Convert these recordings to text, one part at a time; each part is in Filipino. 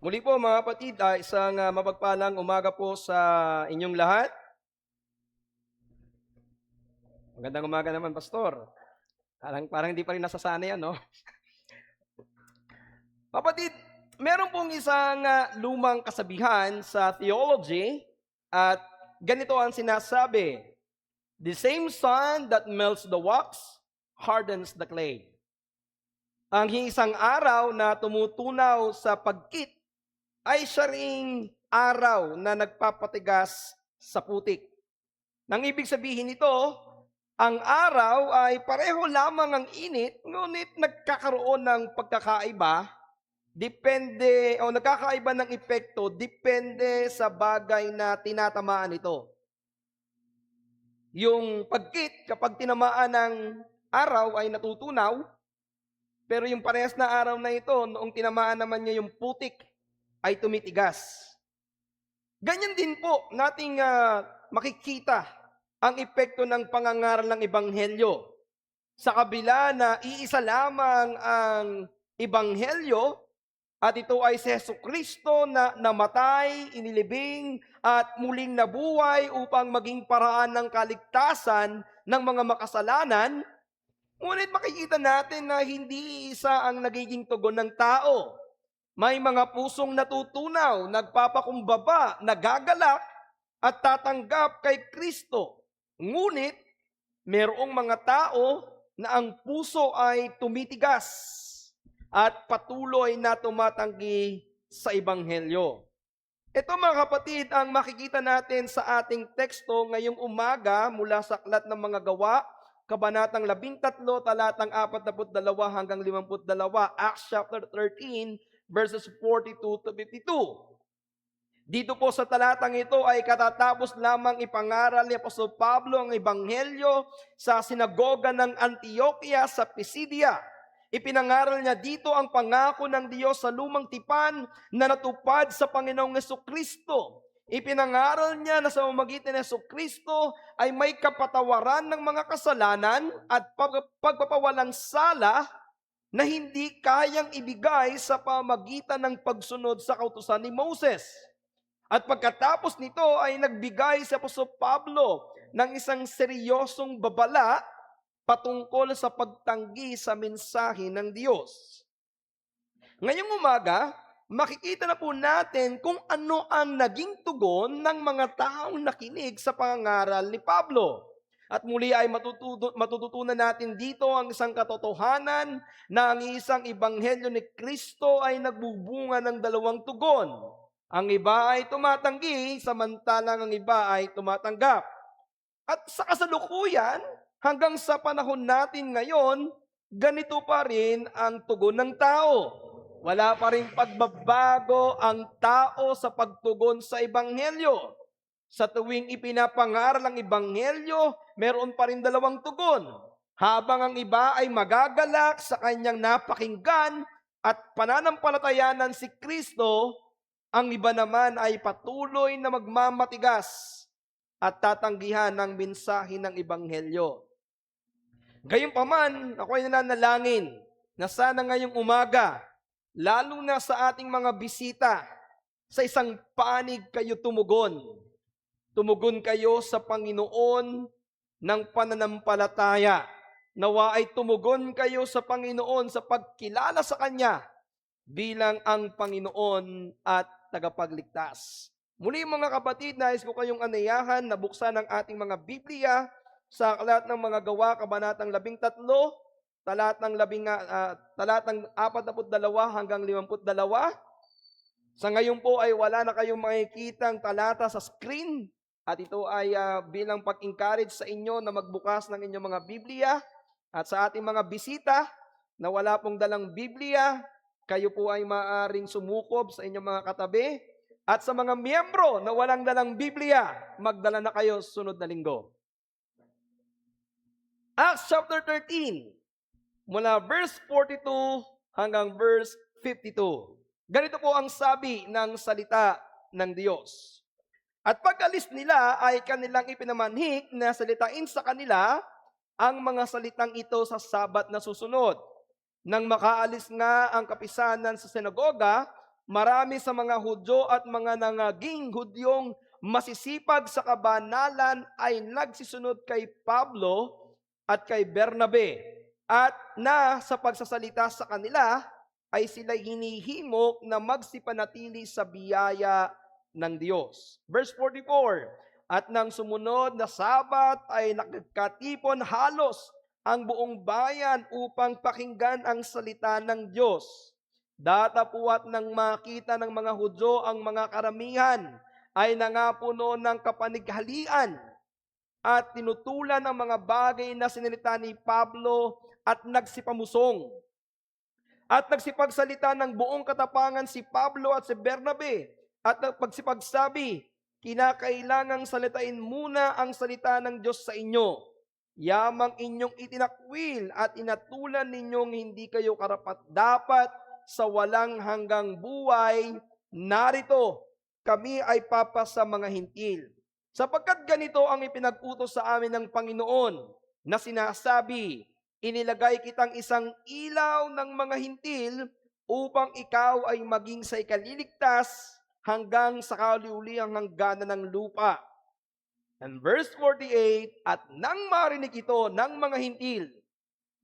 Muli po mga kapatid, isang mapagpalang umaga po sa inyong lahat. Magandang umaga naman, Pastor. Parang hindi pa rin nasasanay yan, no? Kapatid, meron pong isang lumang kasabihan sa theology at ganito ang sinasabi, "The same sun that melts the wax hardens the clay." Ang isang araw na tumutunaw sa pagkit ay siya ring araw na nagpapatigas sa putik. Nang ibig sabihin nito, ang araw ay pareho lamang ang init, ngunit nagkakaroon ng pagkakaiba, depende o nagkakaiba ng epekto depende sa bagay na tinatamaan ito. Yung pagkit, kapag tinamaan ng araw ay natutunaw, pero yung parehas na araw na ito, noong tinamaan naman niya yung putik, ay tumitigas. Ganyan din po nating makikita ang epekto ng pangangaral ng Ebanghelyo. Sa kabila na iisa lamang ang Ebanghelyo, at ito ay si Jesucristo na namatay, inilibing, at muling nabuhay upang maging paraan ng kaligtasan ng mga makasalanan, ngunit makikita natin na hindi isa ang nagiging tugon ng tao. May mga pusong natutunaw, nagpapakumbaba, nagagalak, at tatanggap kay Kristo. Ngunit, merong mga tao na ang puso ay tumitigas at patuloy na tumatanggi sa Ebanghelyo. Ito mga kapatid, ang makikita natin sa ating teksto ngayong umaga mula sa Aklat ng Mga Gawa, Kabanatang 13, talatang 42 hanggang 52, Acts chapter 13, verses 42 to 52. Dito po sa talatang ito ay katatapos lamang ipangaral ni Apostol Pablo ang Ebanghelyo sa sinagoga ng Antioquia sa Pisidia. Ipinangaral niya dito ang pangako ng Diyos sa lumang tipan na natupad sa Panginoong Jesucristo. Ipinangaral niya na sa pamamagitan ng Jesucristo ay may kapatawaran ng mga kasalanan at pagpapawalang sala na hindi kayang ibigay sa pamamagitan ng pagsunod sa kautusan ni Moses. At pagkatapos nito ay nagbigay si Apostol Pablo ng isang seryosong babala patungkol sa pagtanggi sa mensahe ng Diyos. Ngayong umaga, makikita na po natin kung ano ang naging tugon ng mga taong nakinig sa pangangaral ni Pablo. At muli ay matututunan natin dito ang isang katotohanan na ang isang ebanghelyo ni Kristo ay nagbubunga ng dalawang tugon. Ang iba ay tumatanggi, samantalang ang iba ay tumatanggap. At sa kasalukuyan, hanggang sa panahon natin ngayon, ganito pa rin ang tugon ng tao. Wala pa rin pagbabago ang tao sa pagtugon sa Ebanghelyo. Sa tuwing ipinapangaral ang Ebanghelyo, meron pa rin dalawang tugon. Habang ang iba ay magagalak sa kanyang napakinggan at pananampalatayanan si Kristo, ang iba naman ay patuloy na magmamatigas at tatanggihan ng mensahe ng Ebanghelyo. Gayunpaman, ako ay nananalangin na sana ngayong umaga, lalo na sa ating mga bisita, sa isang panig kayo tumugon. Tumugon kayo sa Panginoon ng pananampalataya. Nawa ay tumugon kayo sa Panginoon sa pagkilala sa Kanya bilang ang Panginoon at tagapagligtas. Muli mga kapatid, nais ko kayong anayahan na buksan ang ating mga Biblia sa Aklat ng Mga Gawa, Kabanatang 13, talatang 42 hanggang 52. Sa ngayon po ay wala na kayong makikitang talata sa screen at ito ay bilang pag-encourage sa inyo na magbukas ng inyong mga Biblia at sa ating mga bisita na wala pong dalang Biblia, kayo po ay maaaring sumukob sa inyong mga katabi. At sa mga miyembro na walang dalang Biblia, magdala na kayo sunod na linggo. Acts chapter 13, mula verse 42 hanggang verse 52. Ganito po ang sabi ng salita ng Diyos. At pag-alis nila ay kanilang ipinamanhik na salitain sa kanila ang mga salitang ito sa Sabat na susunod. Nang makaalis nga ang kapisanan sa sinagoga, marami sa mga Hudyo at mga nangaging Hudyong masisipag sa kabanalan ay nagsisunod kay Pablo at kay Bernabe, at na sa pagsasalita sa kanila ay sila hinihimok na magsipanatili sa biyaya ng Diyos. Verse 44, at nang sumunod na Sabat ay nagkatipon halos ang buong bayan upang pakinggan ang salita ng Diyos. Datapuat nang makita ng mga Hudyo ang mga karamihan ay nangapuno ng kapanighalian at tinutulan ang mga bagay na sinalita ni Pablo at nagsipamusong. At nagsipagsalita ng buong katapangan si Pablo at si Bernabe at nagpagsipagsabi, kinakailangang salitain muna ang salita ng Diyos sa inyo. Yamang inyong itinakwil at inatulan ninyong hindi kayo karapat-dapat sa walang hanggang buhay, narito, kami ay papa sa mga hintil. Sapagkat ganito ang ipinag-utos sa amin ng Panginoon na sinasabi, inilagay kitang isang ilaw ng mga hintil upang ikaw ay maging sa ikaliligtas hanggang sa kauli-ulihang hangganan ng lupa. And verse 48, at nang marinig ito ng mga hintil,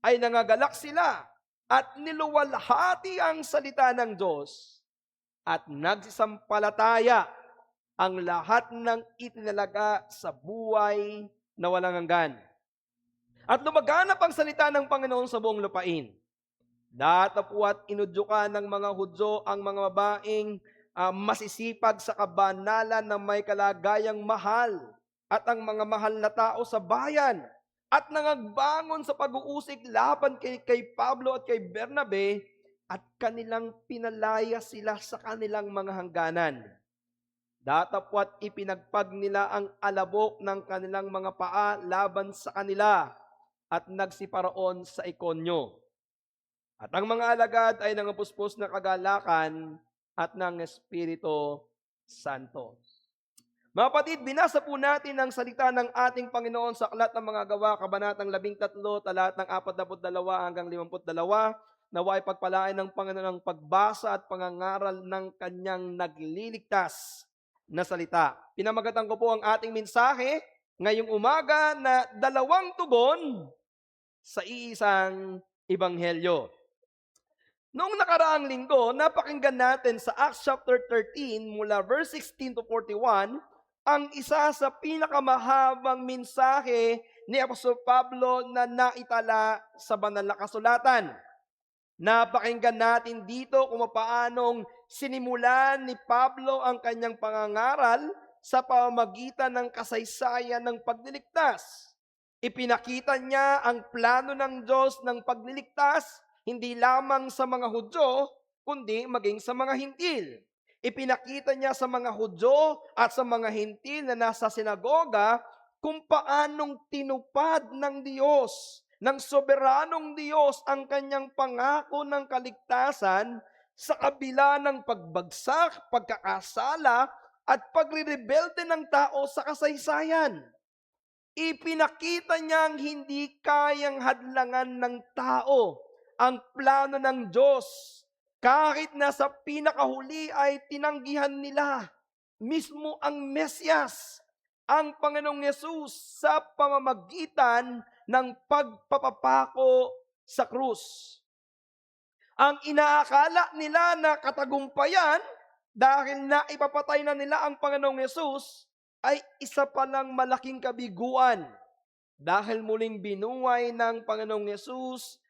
ay nangagalak sila at niluwalhati ang salita ng Diyos at nagsisampalataya ang lahat ng itinalaga sa buhay na walang hanggan. At lumaganap ang salita ng Panginoon sa buong lupain. Datapuat inudyukan ng mga Hudyo ang mga babaeng masisipag sa kabanalan na may kalagayang mahal at ang mga mahal na tao sa bayan at nangagbangon sa pag-uusig laban kay Pablo at kay Bernabe at kanilang pinalaya sila sa kanilang mga hangganan. Datapwat ipinagpag nila ang alabok ng kanilang mga paa laban sa kanila at nagsiparoon sa Ikonyo. At ang mga alagad ay nangapuspos na kagalakan at ng Espiritu Santo. Mga kapatid, binasa po natin ang salita ng ating Panginoon sa Aklat ng Mga Gawa, Kabanatang 13, talatang 42 hanggang 52, naway pagpalain ng Panginoon ang pagbasa at pangangaral ng kanyang nagliligtas na salita. Pinamagatan ko po ang ating mensahe ngayong umaga na dalawang tugon sa iisang ebanghelyo. Noong nakaraang linggo, napakinggan natin sa Acts chapter 13 mula verse 16 to 41 ang isa sa pinakamahabang mensahe ni Apostol Pablo na naitala sa banal na kasulatan. Napakinggan natin dito kung paanong sinimulan ni Pablo ang kanyang pangangaral sa pamamagitan ng kasaysayan ng pagliligtas. Ipinakita niya ang plano ng Diyos ng pagliligtas, hindi lamang sa mga Hudyo, kundi maging sa mga Hintil. Ipinakita niya sa mga Hudyo at sa mga Hintil na nasa sinagoga kung paanong tinupad ng Diyos, ng soberanong Diyos ang kanyang pangako ng kaligtasan sa kabila ng pagbagsak, pagkakasala at pagre-rebelde ng tao sa kasaysayan. Ipinakita niyang hindi kayang hadlangan ng tao ang plano ng Diyos. Kahit na sa pinakahuli ay tinanggihan nila mismo ang Mesyas, ang Panginoong Yesus sa pamamagitan ng pagpapapako sa krus. Ang inaakala nila na katagumpayan dahil naipapatay na nila ang Panginoong Yesus ay isa palang malaking kabiguan dahil muling binuhay ng Panginoong Yesus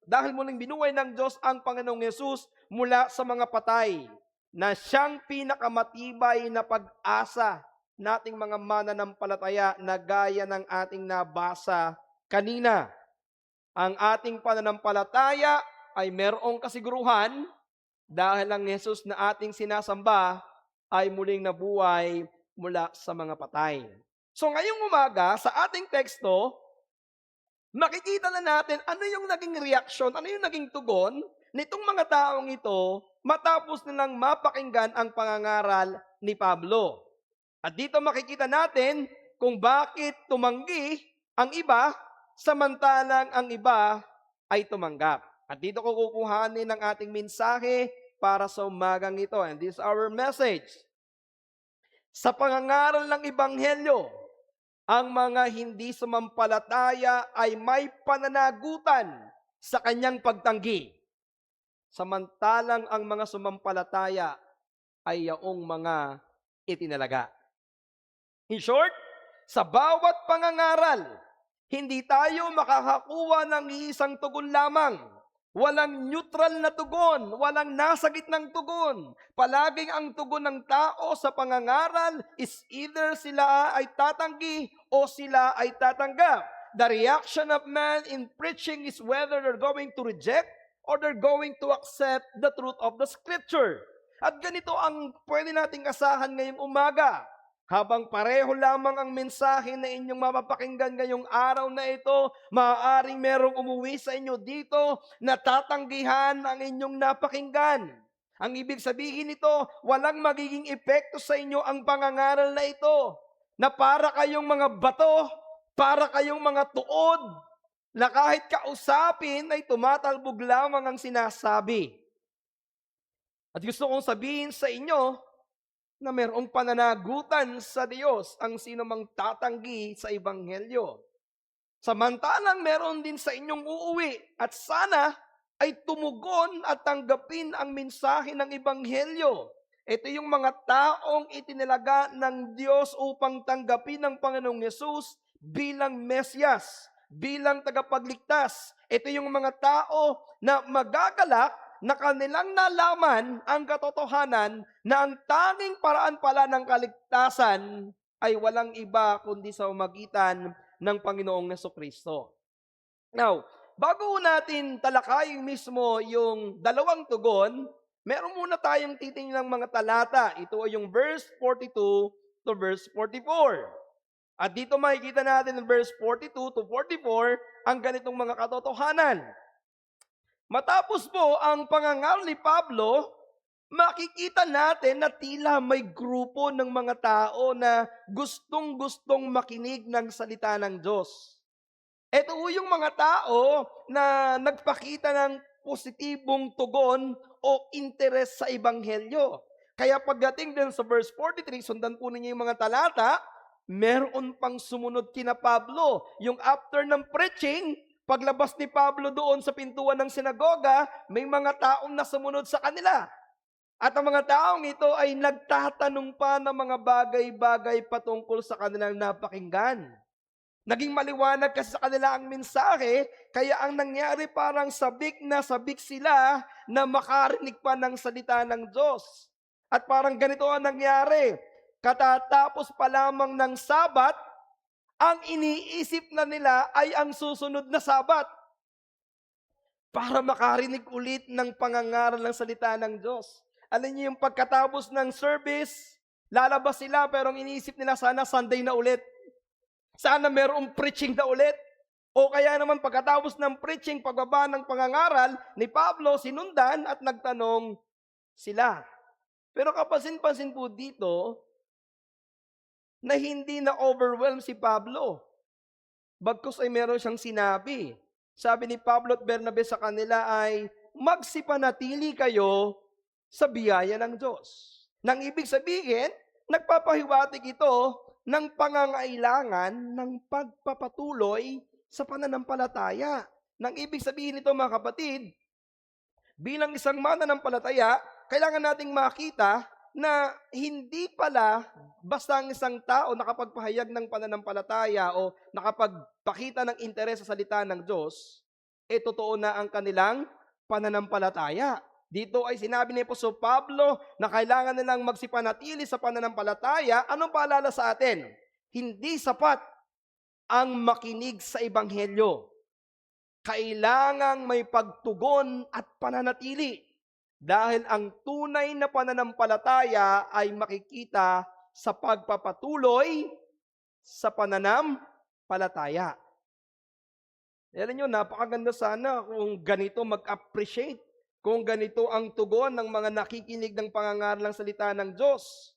dahil muling binuhay ng Diyos ang Panginoong Yesus mula sa mga patay na siyang pinakamatibay na pag-asa nating mga mananampalataya na gaya ng ating nabasa kanina. Ang ating pananampalataya ay merong kasiguruhan dahil ang Yesus na ating sinasamba ay muling nabuhay mula sa mga patay. So ngayong umaga, sa ating teksto, makikita na natin ano yung naging reaksyon, ano yung naging tugon nitong mga taong ito matapos nilang mapakinggan ang pangangaral ni Pablo. At dito makikita natin kung bakit tumanggi ang iba samantalang ang iba ay tumanggap. At dito ko kukuhanin ang ating mensahe para sa umagang ito. And this is our message. Sa pangangaral ng Ebanghelyo, ang mga hindi sumampalataya ay may pananagutan sa kanyang pagtanggi. Samantalang ang mga sumampalataya ay yaong mga itinalaga. In short, sa bawat pangangaral, hindi tayo makakakuha ng isang tugon lamang. Walang neutral na tugon, walang nasa gitnang tugon. Palaging ang tugon ng tao sa pangangaral is either sila ay tatanggi o sila ay tatanggap. The reaction of man in preaching is whether they're going to reject or they're going to accept the truth of the Scripture. At ganito ang pwede nating asahan ngayong umaga. Habang pareho lamang ang mensahe na inyong mapapakinggan ngayong araw na ito, maaaring merong umuwi sa inyo dito na tatanggihan ang inyong napakinggan. Ang ibig sabihin nito, walang magiging epekto sa inyo ang pangangaral na ito, na para kayong mga bato, para kayong mga tuod, na kahit kausapin ay tumatalbog lamang ang sinasabi. At gusto kong sabihin sa inyo, na mayroong pananagutan sa Diyos ang sino mang tatanggi sa Ebanghelyo. Samantalang meron din sa inyong uuwi at sana ay tumugon at tanggapin ang mensahe ng Ebanghelyo. Ito yung mga taong itinilaga ng Diyos upang tanggapin ng Panginoong Yesus bilang Mesyas, bilang tagapagligtas. Ito yung mga tao na magagalak na kanilang nalaman ang katotohanan na ang tanging paraan pala ng kaligtasan ay walang iba kundi sa pamamagitan ng Panginoong Jesucristo. Now, bago natin talakayin mismo yung dalawang tugon, meron muna tayong titingnan ng mga talata. Ito ay yung verse 42 to verse 44. At dito makikita natin ng verse 42 to 44 ang ganitong mga katotohanan. Matapos po ang pangangaral ni Pablo, makikita natin na tila may grupo ng mga tao na gustong-gustong makinig ng salita ng Diyos. Ito yung mga tao na nagpakita ng positibong tugon o interes sa Ebanghelyo. Kaya pagdating din sa verse 43, sundan po ninyo yung mga talata, meron pang sumunod kina Pablo. Yung after ng preaching, paglabas ni Pablo doon sa pintuan ng sinagoga, may mga taong nasumunod sa kanila. At ang mga taong ito ay nagtatanong pa ng mga bagay-bagay patungkol sa kanilang napakinggan. Naging maliwanag kasi sa kanila ang mensahe, kaya ang nangyari parang sabik na sabik sila na makarinig pa ng salita ng Diyos. At parang ganito ang nangyari, katatapos pa lamang ng Sabat, ang iniisip na nila ay ang susunod na Sabat para makarinig ulit ng pangangaral ng salita ng Diyos. Alam niyo yung pagkatapos ng service, lalabas sila pero ang iniisip nila sana Sunday na ulit. Sana merong preaching na ulit. O kaya naman pagkatapos ng preaching, pagbaba ng pangangaral ni Pablo, sinundan at nagtanong sila. Pero kapansin-pansin po dito, na hindi na-overwhelm si Pablo. Bagkus ay meron siyang sinabi. Sabi ni Pablo at Bernabe sa kanila ay, magsipanatili kayo sa biyaya ng Diyos. Nang ibig sabihin, nagpapahiwatig ito ng pangangailangan ng pagpapatuloy sa pananampalataya. Nang ibig sabihin nito mga kapatid, bilang isang mananampalataya, kailangan nating makita na hindi pala basta ang isang tao nakapagpahayag ng pananampalataya o nakapagpakita ng interes sa salita ng Diyos, totoo na ang kanilang pananampalataya. Dito ay sinabi ni Apostol Pablo na kailangan nilang magsipanatili sa pananampalataya. Anong paalala sa atin? Hindi sapat ang makinig sa Ebanghelyo. Kailangang may pagtugon at pananatili. Dahil ang tunay na pananampalataya ay makikita sa pagpapatuloy sa pananampalataya. Alam nyo, napakaganda sana kung ganito mag-appreciate, kung ganito ang tugon ng mga nakikinig ng pangangaral ng salita ng Diyos.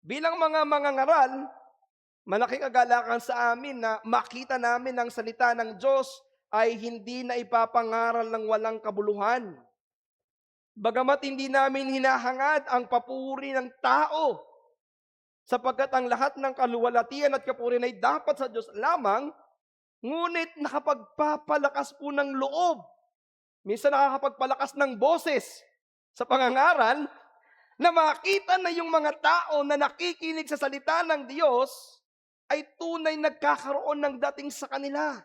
Bilang mga mangangaral, malaking kagalakan sa amin na makita namin ang salita ng Diyos ay hindi na ipapangaral ng walang kabuluhan. Bagamat hindi namin hinahangad ang papuri ng tao, sapagkat ang lahat ng kaluwalhatian at kapurihan ay dapat sa Diyos lamang, ngunit nakapagpapalakas po ng loob. Minsan nakakapagpalakas ng boses sa pangangaral na makita na yung mga tao na nakikinig sa salita ng Diyos ay tunay nagkakaroon ng dating sa kanila.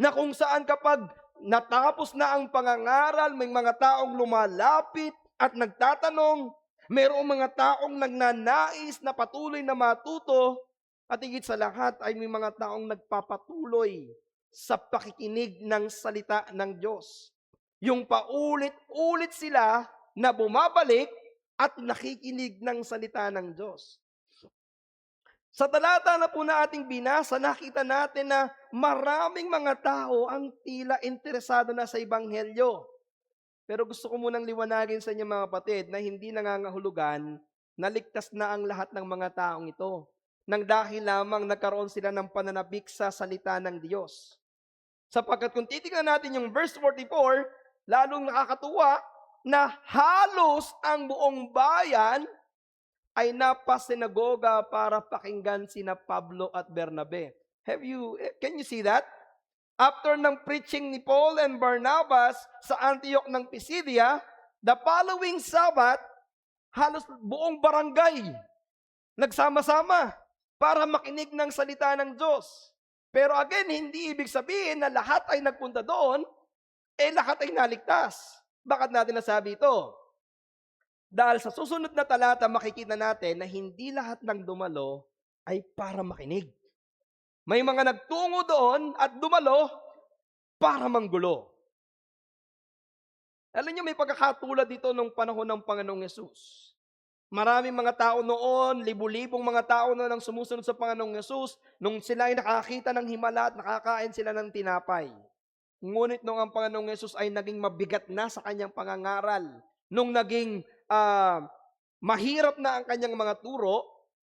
Na kung saan kapag natapos na ang pangangaral, may mga taong lumalapit at nagtatanong, mayroong mga taong nagnanais na patuloy na matuto, at higit sa lahat ay may mga taong nagpapatuloy sa pakikinig ng salita ng Diyos. Yung paulit-ulit sila na bumabalik at nakikinig ng salita ng Diyos. Sa talata na po na ating binasa, nakita natin na maraming mga tao ang tila interesado na sa Ebanghelyo. Pero gusto ko munang liwanagin sa inyo mga kapatid na hindi nangangahulugan na ligtas na ang lahat ng mga taong ito, nang dahil lamang nagkaroon sila ng pananabik sa salita ng Diyos. Sapagkat kung titingnan natin yung verse 44, lalong nakakatuwa na halos ang buong bayan ay napasinagoga para pakinggan sina Pablo at Bernabe. Can you see that? After ng preaching ni Paul and Barnabas sa Antioch ng Pisidia, the following Sabbath, halos buong barangay nagsama-sama para makinig ng salita ng Diyos. Pero again, hindi ibig sabihin na lahat ay nagpunta doon, lahat ay naligtas. Bakit natin nasabi ito? Dahil sa susunod na talata, makikita natin na hindi lahat ng dumalo ay para makinig. May mga nagtungo doon at dumalo para manggulo. Alam niyo, may pagkakatulad dito nung panahon ng Panginoong Yesus. Maraming mga tao noon, libu-libong mga tao noon ang sumusunod sa Panginoong Yesus nung sila ay nakakita ng himala at nakakain sila ng tinapay. Ngunit nung ang Panginoong Yesus ay naging mabigat na sa kanyang pangangaral, nung naging mahirap na ang kanyang mga turo,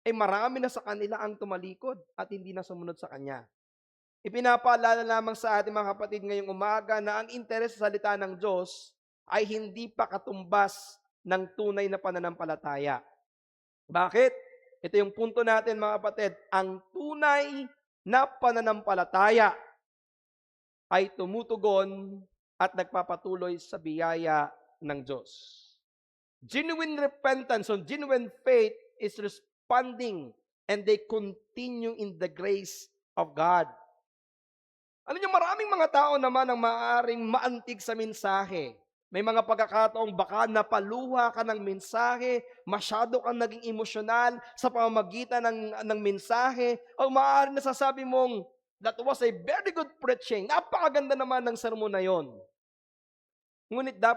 marami na sa kanila ang tumalikod at hindi na sumunod sa kanya. Ipinapaalala lamang sa ating mga kapatid ngayong umaga na ang interes sa salita ng Diyos ay hindi pa katumbas ng tunay na pananampalataya. Bakit? Ito yung punto natin mga kapatid. Ang tunay na pananampalataya ay tumutugon at nagpapatuloy sa biyaya ng Diyos. Genuine repentance or genuine faith is responding and they continue in the grace of God. Alam niyo, maraming mga tao naman ang maaaring maantig sa mensahe. May mga pagkakataong baka napaluha ka ng mensahe, masyado kang naging emosyonal sa pamamagitan ng mensahe, o maaaring nasasabi mong, that was a very good preaching. Napakaganda naman ng sermon na yon. Ngunit ang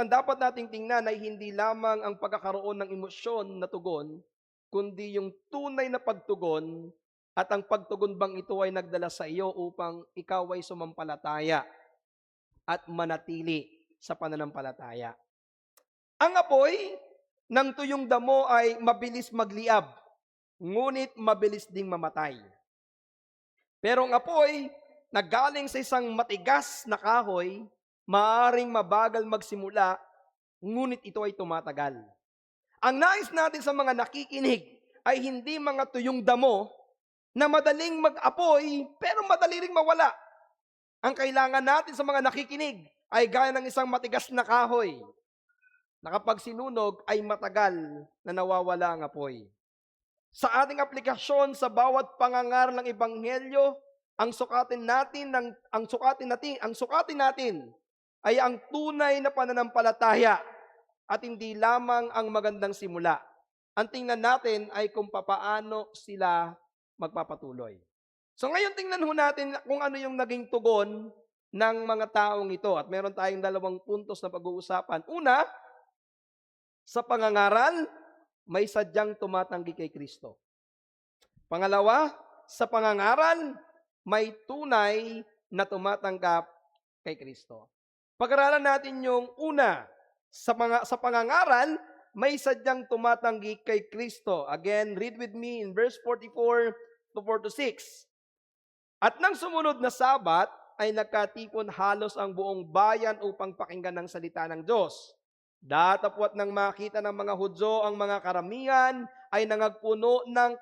dapat nating tingnan ay hindi lamang ang pagkakaroon ng emosyon na tugon, kundi yung tunay na pagtugon, at ang pagtugon bang ito ay nagdala sa iyo upang ikaw ay sumampalataya at manatili sa pananampalataya. Ang apoy ng tuyong damo ay mabilis magliab, ngunit mabilis ding mamatay. Pero ang apoy na galing sa isang matigas na kahoy, maaaring mabagal magsimula, ngunit ito ay tumatagal. Ang nais natin sa mga nakikinig ay hindi mga tuyong damo na madaling mag-apoy pero madali ring mawala. Ang kailangan natin sa mga nakikinig ay gaya ng isang matigas na kahoy na kapag sinunog ay matagal na nawawala ang apoy. Sa ating aplikasyon sa bawat pangangaral ng Ebanghelyo, ang sukatin natin ay ang tunay na pananampalataya at hindi lamang ang magandang simula. Ang tingnan natin ay kung papaano sila magpapatuloy. So ngayon tingnan ho natin kung ano yung naging tugon ng mga taong ito. At meron tayong 2 puntos na pag-uusapan. Una, sa pangangaral, may sadyang tumatanggi kay Kristo. Pangalawa, sa pangangaral, may tunay na tumatanggap kay Kristo. Pag-aralan natin yung una, sa pangangaral, may sadyang tumatanggi kay Kristo. Again, read with me in verse 44 to 46. At nang sumunod na Sabat, ay nagkatipon halos ang buong bayan upang pakinggan ang salita ng Diyos. Datapwat nang makita ng mga Hudyo ang mga karamihan ay nangagpuno ng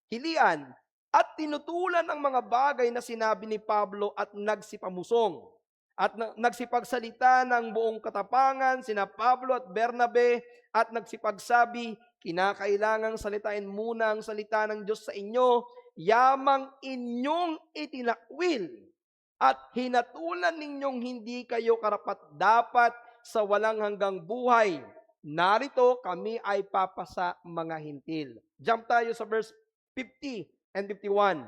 hilian, at tinutulan ang mga bagay na sinabi ni Pablo at nagsipamusong. At nagsipagsalita ng buong katapangan sina Pablo at Bernabe at nagsipagsabi, kinakailangang salitain muna ang salita ng Diyos sa inyo, yamang inyong itinakwil at hinatulan ninyong hindi kayo karapat-dapat sa walang hanggang buhay. Narito kami ay papasa mga hintil. Jump tayo sa verse 50 and 51.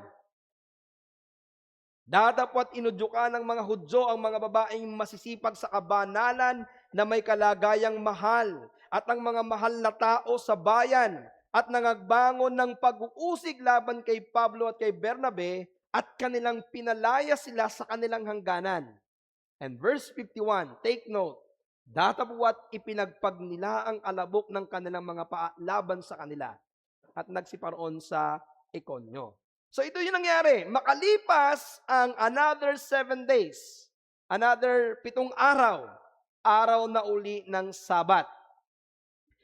Datapwat inudyukan ng mga Hudyo ang mga babaeng masisipag sa kabanalan na may kalagayang mahal at ang mga mahal na tao sa bayan at nangagbangon ng pag-uusig laban kay Pablo at kay Bernabe at kanilang pinalaya sila sa kanilang hangganan. And verse 51, take note, datapwat ipinagpag nila ang alabok ng kanilang mga paa laban sa kanila at nagsiparoon sa Ikonyo. So ito yung nangyari. Makalipas ang another 7 days, another 7 araw, araw na uli ng Sabat.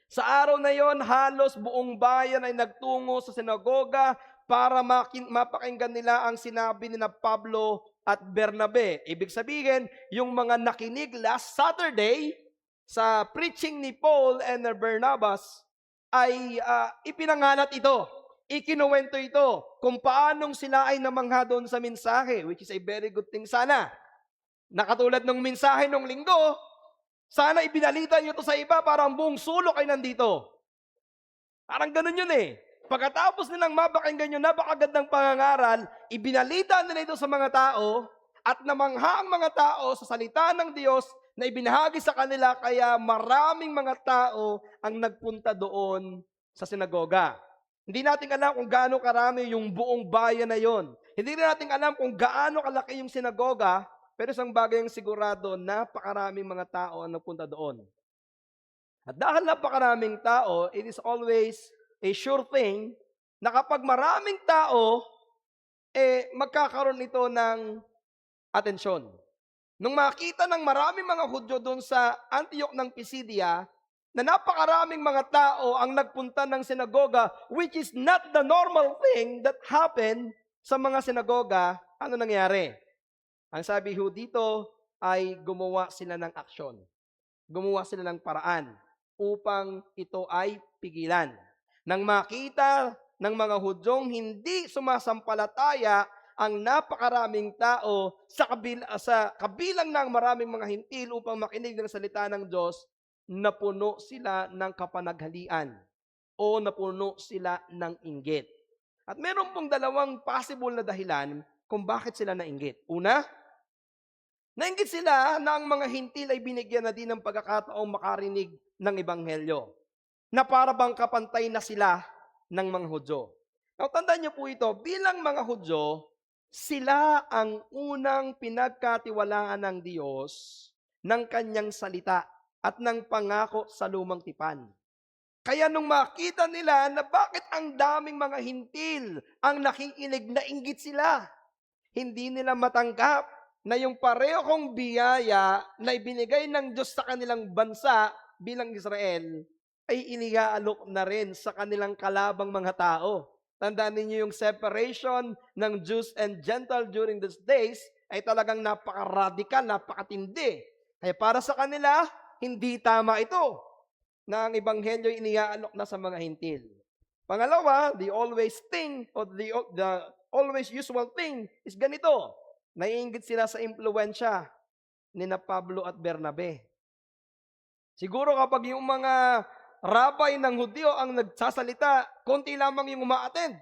Sa araw na yon, halos buong bayan ay nagtungo sa sinagoga para mapakinggan nila ang sinabi ni Pablo at Bernabe. Ibig sabihin, yung mga nakinig last Saturday sa preaching ni Paul and Barnabas ay ipinangalat ito. Ikinuwento ito kung paanong sila ay namangha doon sa mensahe, which is a very good thing sana. Nakatulad ng mensahe nung linggo, sana ibinalita nyo ito sa iba para ang buong sulok ay nandito. Parang ganun yun eh. Pagkatapos nilang mapakinggan yung napakagandang pangangaral, ibinalita nila ito sa mga tao at namangha ang mga tao sa salita ng Diyos na ibinahagi sa kanila, kaya maraming mga tao ang nagpunta doon sa sinagoga. Hindi natin alam kung gaano karami yung buong bayan na yon. Hindi rin natin alam kung gaano kalaki yung sinagoga, pero isang bagay ang sigurado, napakaraming mga tao ang nagpunta doon. At dahil napakaraming tao, it is always a sure thing na kapag maraming tao, magkakaroon ito ng atensyon. Nung makita ng maraming mga Hudyo doon sa Antioch ng Pisidia, na napakaraming mga tao ang nagpunta ng sinagoga, which is not the normal thing that happened sa mga sinagoga, ano nangyari? Ang sabi ho dito ay gumawa sila ng aksyon. Gumawa sila ng paraan upang ito ay pigilan. Nang makita ng mga Hudyong hindi sumasampalataya ang napakaraming tao sa kabilang ng maraming mga hintil upang makinig ng salita ng Diyos, napuno sila ng kapanaghalian o napuno sila ng inggit. At meron pong dalawang possible na dahilan kung bakit sila nainggit. Una, nainggit sila na ang mga hintil ay binigyan na din ng pagkakataong makarinig ng Ebanghelyo, na para bang kapantay na sila ng mga Hudyo. Now, tandaan niyo po ito, bilang mga Hudyo, sila ang unang pinagkatiwalaan ng Diyos ng kanyang salita at ng pangako sa lumang tipan. Kaya nung makita nila na bakit ang daming mga hintil ang nakikinig, nainggit sila. Hindi nila matanggap na yung parehong biyaya na ibinigay ng Diyos sa kanilang bansa bilang Israel ay iniaalok na rin sa kanilang kalabang mga tao. Tandaan ninyo yung separation ng Jews and Gentiles during these days ay talagang napaka-radical, napakatindi. Kaya para sa kanila, hindi tama ito na ang Ebanghelyo iniaalok na sa mga hintil. Pangalawa, the always usual thing is ganito. Naiinggit sila sa impluwensya ni Pablo at Bernabe. Siguro kapag yung mga rabay ng Hudyo ang nagsasalita, konti lamang yung umaattend.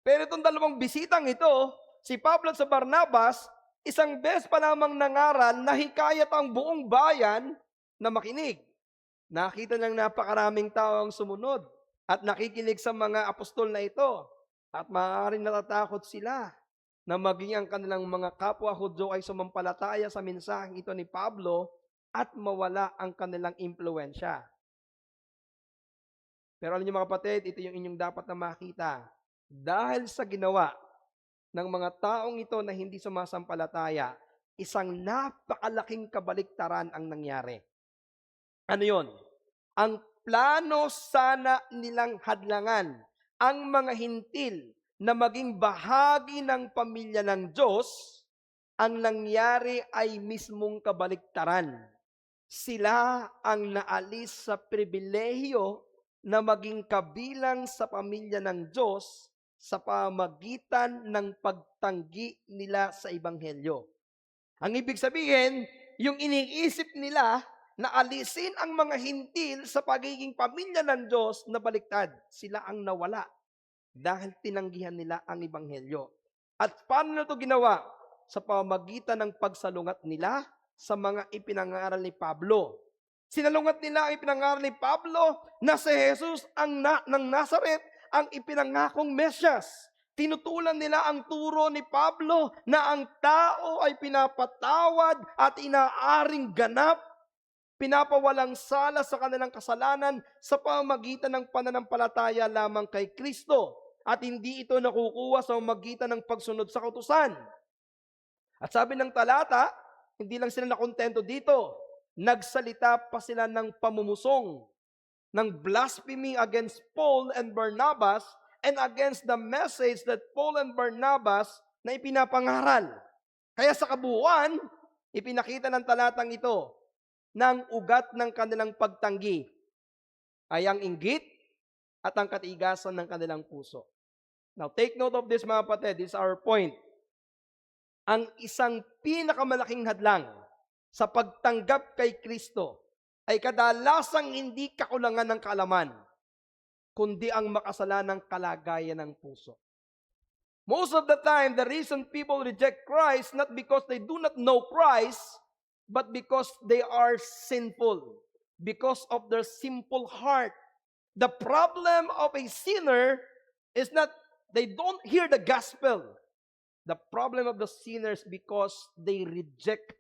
Pero itong dalawang bisitang ito, si Pablo at sa Barnabas, isang beses pa lamang nangaral na hikayat ang buong bayan na makinig. Nakita ng napakaraming tao ang sumunod at nakikinig sa mga apostol na ito. At maaaring natatakot sila na maging ang kanilang mga kapwa Hudyo ay sumampalataya sa mensaheng ito ni Pablo at mawala ang kanilang impluwensya. Pero alam niyo mga kapatid, ito yung inyong dapat na makita. Dahil sa ginawa ng mga taong ito na hindi sumasampalataya, isang napakalaking kabaliktaran ang nangyari. Ano yon? Ang plano sana nilang hadlangan ang mga hintil na maging bahagi ng pamilya ng Diyos, ang nangyari ay mismong kabaliktaran. Sila ang naalis sa pribilehiyo na maging kabilang sa pamilya ng Diyos sa pamagitan ng pagtanggi nila sa Ebanghelyo. Ang ibig sabihin, yung iniisip nila na alisin ang mga hintil sa pagiging pamilya ng Diyos na baliktad. Sila ang nawala dahil tinanggihan nila ang Ebanghelyo. At paano ito ginawa? Sa pamagitan ng pagsalungat nila sa mga ipinangaral ni Pablo. Sinalungat nila ang ipinangaral ni Pablo na si Jesus ng Nazaret ang ipinangakong Mesyas. Tinutulan nila ang turo ni Pablo na ang tao ay pinapatawad at inaaring ganap, pinapawalang sala sa kanilang kasalanan sa pamagitan ng pananampalataya lamang kay Kristo. At hindi ito nakukuha sa pamagitan ng pagsunod sa kautusan. At sabi ng talata, hindi lang sila nakontento dito. Nagsalita pa sila ng pamumusong, ng blasphemy against Paul and Barnabas and against the message that Paul and Barnabas na ipinapangaral. Kaya sa kabuuan, ipinakita ng talatang ito ng ugat ng kanilang pagtanggi ay ang inggit at ang katigasan ng kanilang puso. Now take note of this mga kapatid, this is our point. Ang isang pinakamalaking hadlang sa pagtanggap kay Kristo ay kadalasang hindi kakulangan ng kaalaman, kundi ang makasalanang kalagayan ng puso. Most of the time, the reason people reject Christ, not because they do not know Christ, but because they are sinful, because of their simple heart. The problem of a sinner is not they don't hear the gospel. The problem of the sinners because they reject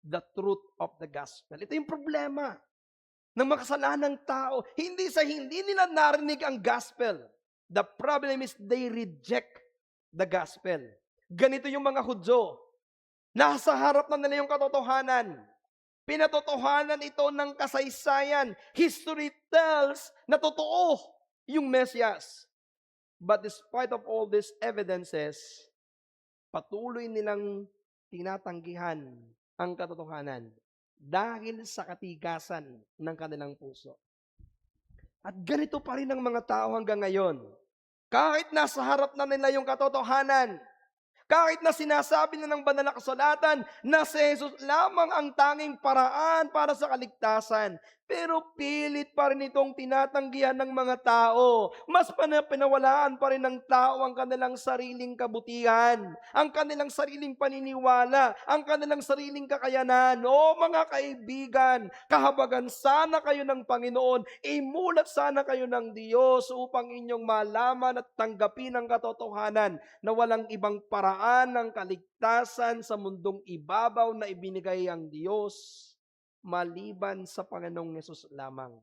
the truth of the gospel. Ito yung problema ng makasalanang tao. Hindi nila narinig ang gospel. The problem is they reject the gospel. Ganito yung mga Hudyo. Nasa harap na nila yung katotohanan. Pinatotohanan ito ng kasaysayan. History tells na totoo yung Mesyas. But despite of all these evidences, patuloy nilang tinatanggihan ang katotohanan dahil sa katigasan ng kanilang puso. At ganito pa rin ang mga tao hanggang ngayon. Kahit nasa harap na nila yung katotohanan, kahit na sinasabi na ng banal na kasulatan na si Jesus lamang ang tanging paraan para sa kaligtasan, pero pilit pa rin itong tinatanggihan ng mga tao. Mas pinawalaan pa rin ng tao ang kanilang sariling kabutihan, ang kanilang sariling paniniwala, ang kanilang sariling kakayanan. O mga kaibigan, kahabagan sana kayo ng Panginoon, imulat sana kayo ng Diyos upang inyong malaman at tanggapin ang katotohanan na walang ibang paraan ng kaligtasan sa mundong ibabaw na ibinigay ang Diyos maliban sa Panginoong Yesus lamang.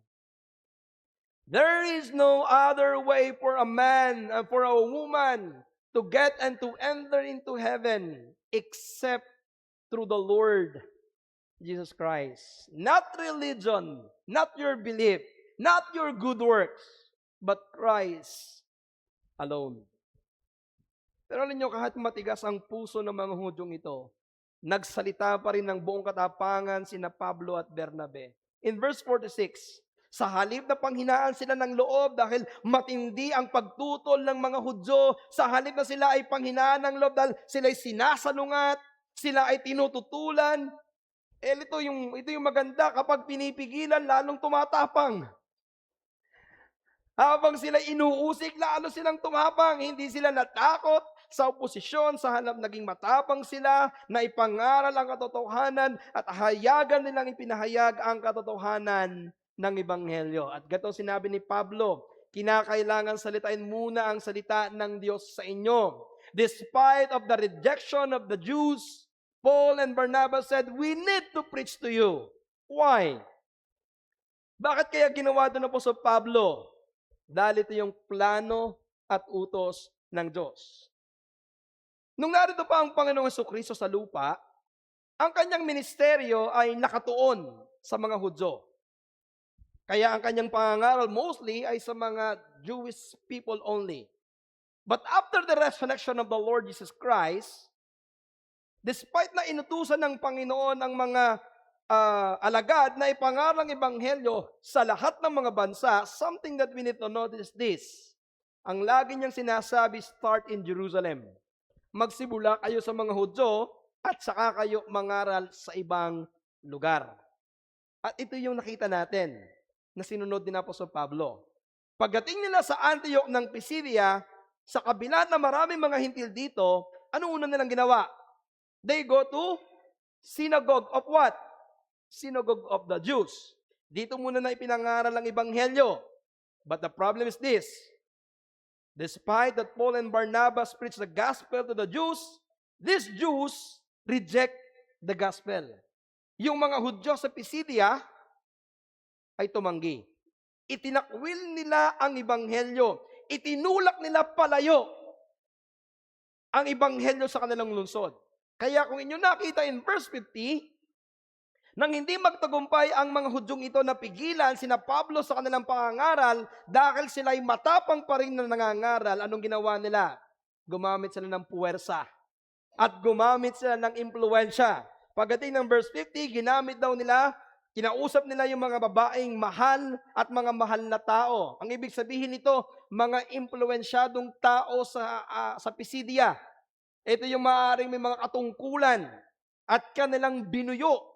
There is no other way for a man and for a woman to get and to enter into heaven except through the Lord Jesus Christ. Not religion, not your belief, not your good works, but Christ alone. Pero alam niyo, kahit matigas ang puso ng mga Hudyong ito, nagsalita pa rin ng buong katapangan sina Pablo at Bernabe. In verse 46, sa halip na panghinaan sila ng loob dahil matindi ang pagtutol ng mga Hudyo, sa halip na sila ay panghinaan ng loob dahil sila ay sinasalungat, sila ay tinututulan, ito yung maganda, kapag pinipigilan, lalong tumatapang. Habang sila inuusik, lalo silang tumapang. Hindi sila natakot sa oposisyon, sa halip naging matapang sila na ipangaral ang katotohanan at hayagan nilang ipinahayag ang katotohanan ng Ebanghelyo. At gato sinabi ni Pablo, kinakailangan salitain muna ang salita ng Diyos sa inyo. Despite of the rejection of the Jews, Paul and Barnabas said, we need to preach to you. Why? Bakit kaya ginawa ito na po sa Pablo? Dahil ito yung plano at utos ng Diyos. Nung narito pa ang Panginoong Jesucristo sa lupa, ang kanyang ministeryo ay nakatuon sa mga Hudyo. Kaya ang kanyang pangangaral mostly ay sa mga Jewish people only. But after the resurrection of the Lord Jesus Christ, despite na inutusan ng Panginoon ang mga alagad na ipangarang ebanghelyo sa lahat ng mga bansa, something that we need to notice this. Ang lagi niyang sinasabi, start in Jerusalem. Magsimula kayo sa mga Hudyo at saka kayo mangaral sa ibang lugar. At ito yung nakita natin na sinunod din Apostol Pablo. Pagdating nila sa Antioch ng Pisidia, sa kabila na maraming mga hintil dito, ano una nilang ginawa? They go to synagogue of what? Synagogue of the Jews. Dito muna na ipinangaral ang ebanghelyo. But the problem is this. Despite that Paul and Barnabas preach the gospel to the Jews, these Jews reject the gospel. Yung mga Hudyo sa Pisidia ay tumanggi. Itinakwil nila ang ebanghelyo. Itinulak nila palayo ang ebanghelyo sa kanilang lungsod. Kaya kung inyo nakita in verse 50, nang hindi magtagumpay ang mga Hudyong ito na pigilan sina Pablo sa kanilang pangangaral dahil sila ay matapang pa rin na nangangaral, anong ginawa nila? Gumamit sila ng puwersa at gumamit sila ng impluensya. Pagdating ng verse 50, ginamit daw nila, kinausap nila yung mga babaeng mahal at mga mahal na tao. Ang ibig sabihin nito, mga impluensyadong tao sa Pisidia. Ito yung maaaring may mga katungkulan at kanilang binuyo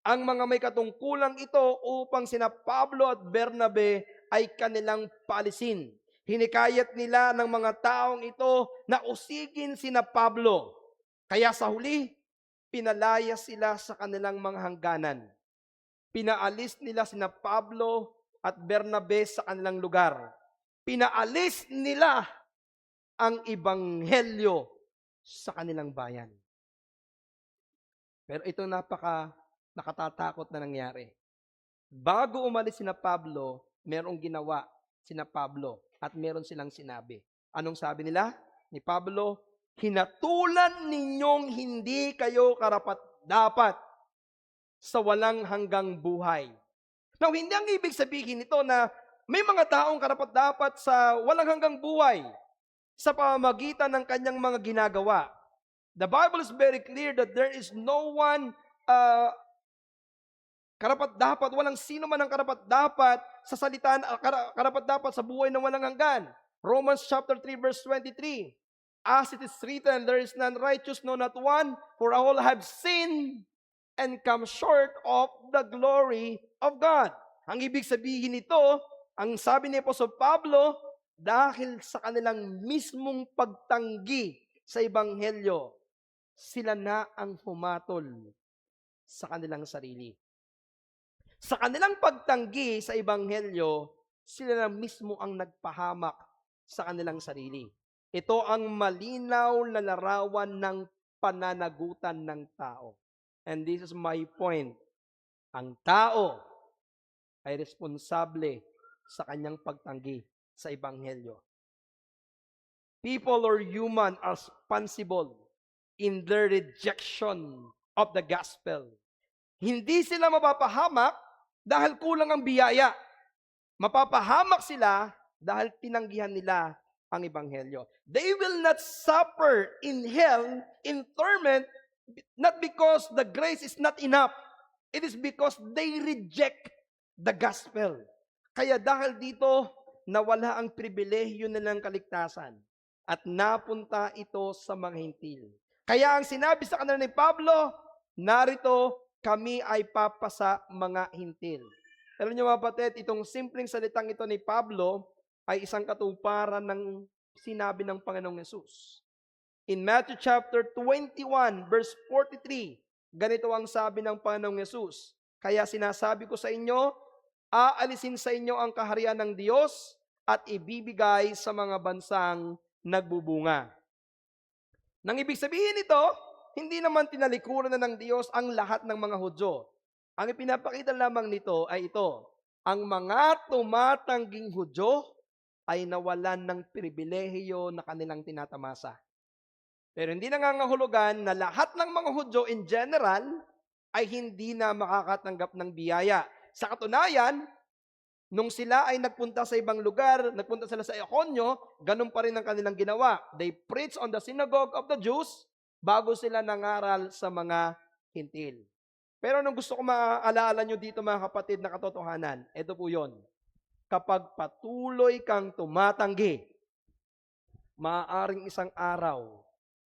ang mga may katungkulang ito upang sina Pablo at Bernabe ay kanilang paalisin. Hinikayat nila ng mga taong ito na usigin sina Pablo. Kaya sa huli, pinalaya sila sa kanilang mga hangganan. Pinaalis nila sina Pablo at Bernabe sa kanilang lugar. Pinaalis nila ang ebanghelyo sa kanilang bayan. Pero ito nakatatakot na nangyari. Bago umalis sina Pablo, merong ginawa sina Pablo at meron silang sinabi. Anong sabi nila? Ni Pablo, hinatulan ninyong hindi kayo karapat-dapat sa walang hanggang buhay. Now, hindi ang ibig sabihin nito na may mga taong karapat-dapat sa walang hanggang buhay sa pamamagitan ng kanyang mga ginagawa. The Bible is very clear that there is no one karapat-dapat, walang sino man ang karapat-dapat sa salita, karapat-dapat sa buhay na walang hanggan. Romans chapter 3 verse 23. As it is written, there is none righteous, no not one, for all have sinned and come short of the glory of God. Ang ibig sabihin nito, ang sabi ni Apostol Pablo, dahil sa kanilang mismong pagtanggi sa ebanghelyo, sila na ang humatol sa kanilang sarili. Sa kanilang pagtanggi sa ebanghelyo, sila na mismo ang nagpahamak sa kanilang sarili. Ito ang malinaw na larawan ng pananagutan ng tao. And this is my point. Ang tao ay responsable sa kanyang pagtanggi sa ebanghelyo. People or human are responsible in their rejection of the gospel. Hindi sila mapapahamak dahil kulang ang biyaya. Mapapahamak sila dahil tinanggihan nila ang ebanghelyo. They will not suffer in hell, in torment, not because the grace is not enough. It is because they reject the gospel. Kaya dahil dito, nawala ang pribilehyo nilang kaligtasan at napunta ito sa mga hintil. Kaya ang sinabi sa kanila ni Pablo, narito kami ay papasa mga hintil. Alam niyo mga kapatid, itong simpleng salitang ito ni Pablo ay isang katuparan ng sinabi ng Panginoong Yesus. In Matthew chapter 21 verse 43, ganito ang sabi ng Panginoong Yesus. Kaya sinasabi ko sa inyo, aalisin sa inyo ang kaharian ng Diyos at ibibigay sa mga bansang nagbubunga. Nang ibig sabihin nito, hindi naman tinalikuran na ng Diyos ang lahat ng mga Hudyo. Ang ipinapakita lamang nito ay ito, ang mga tumatangging Hudyo ay nawalan ng pribilehiyo na kanilang tinatamasa. Pero hindi nangangahulugan na lahat ng mga Hudyo in general ay hindi na makakatanggap ng biyaya. Sa katunayan, nung sila ay nagpunta sa ibang lugar, nagpunta sila sa Iconio, ganun pa rin ang kanilang ginawa. They preached on the synagogue of the Jews bago sila nangaral sa mga hintil. Pero anong gusto ko maaalala nyo dito mga kapatid na katotohanan, ito po yun. Kapag patuloy kang tumatanggi, maaaring isang araw,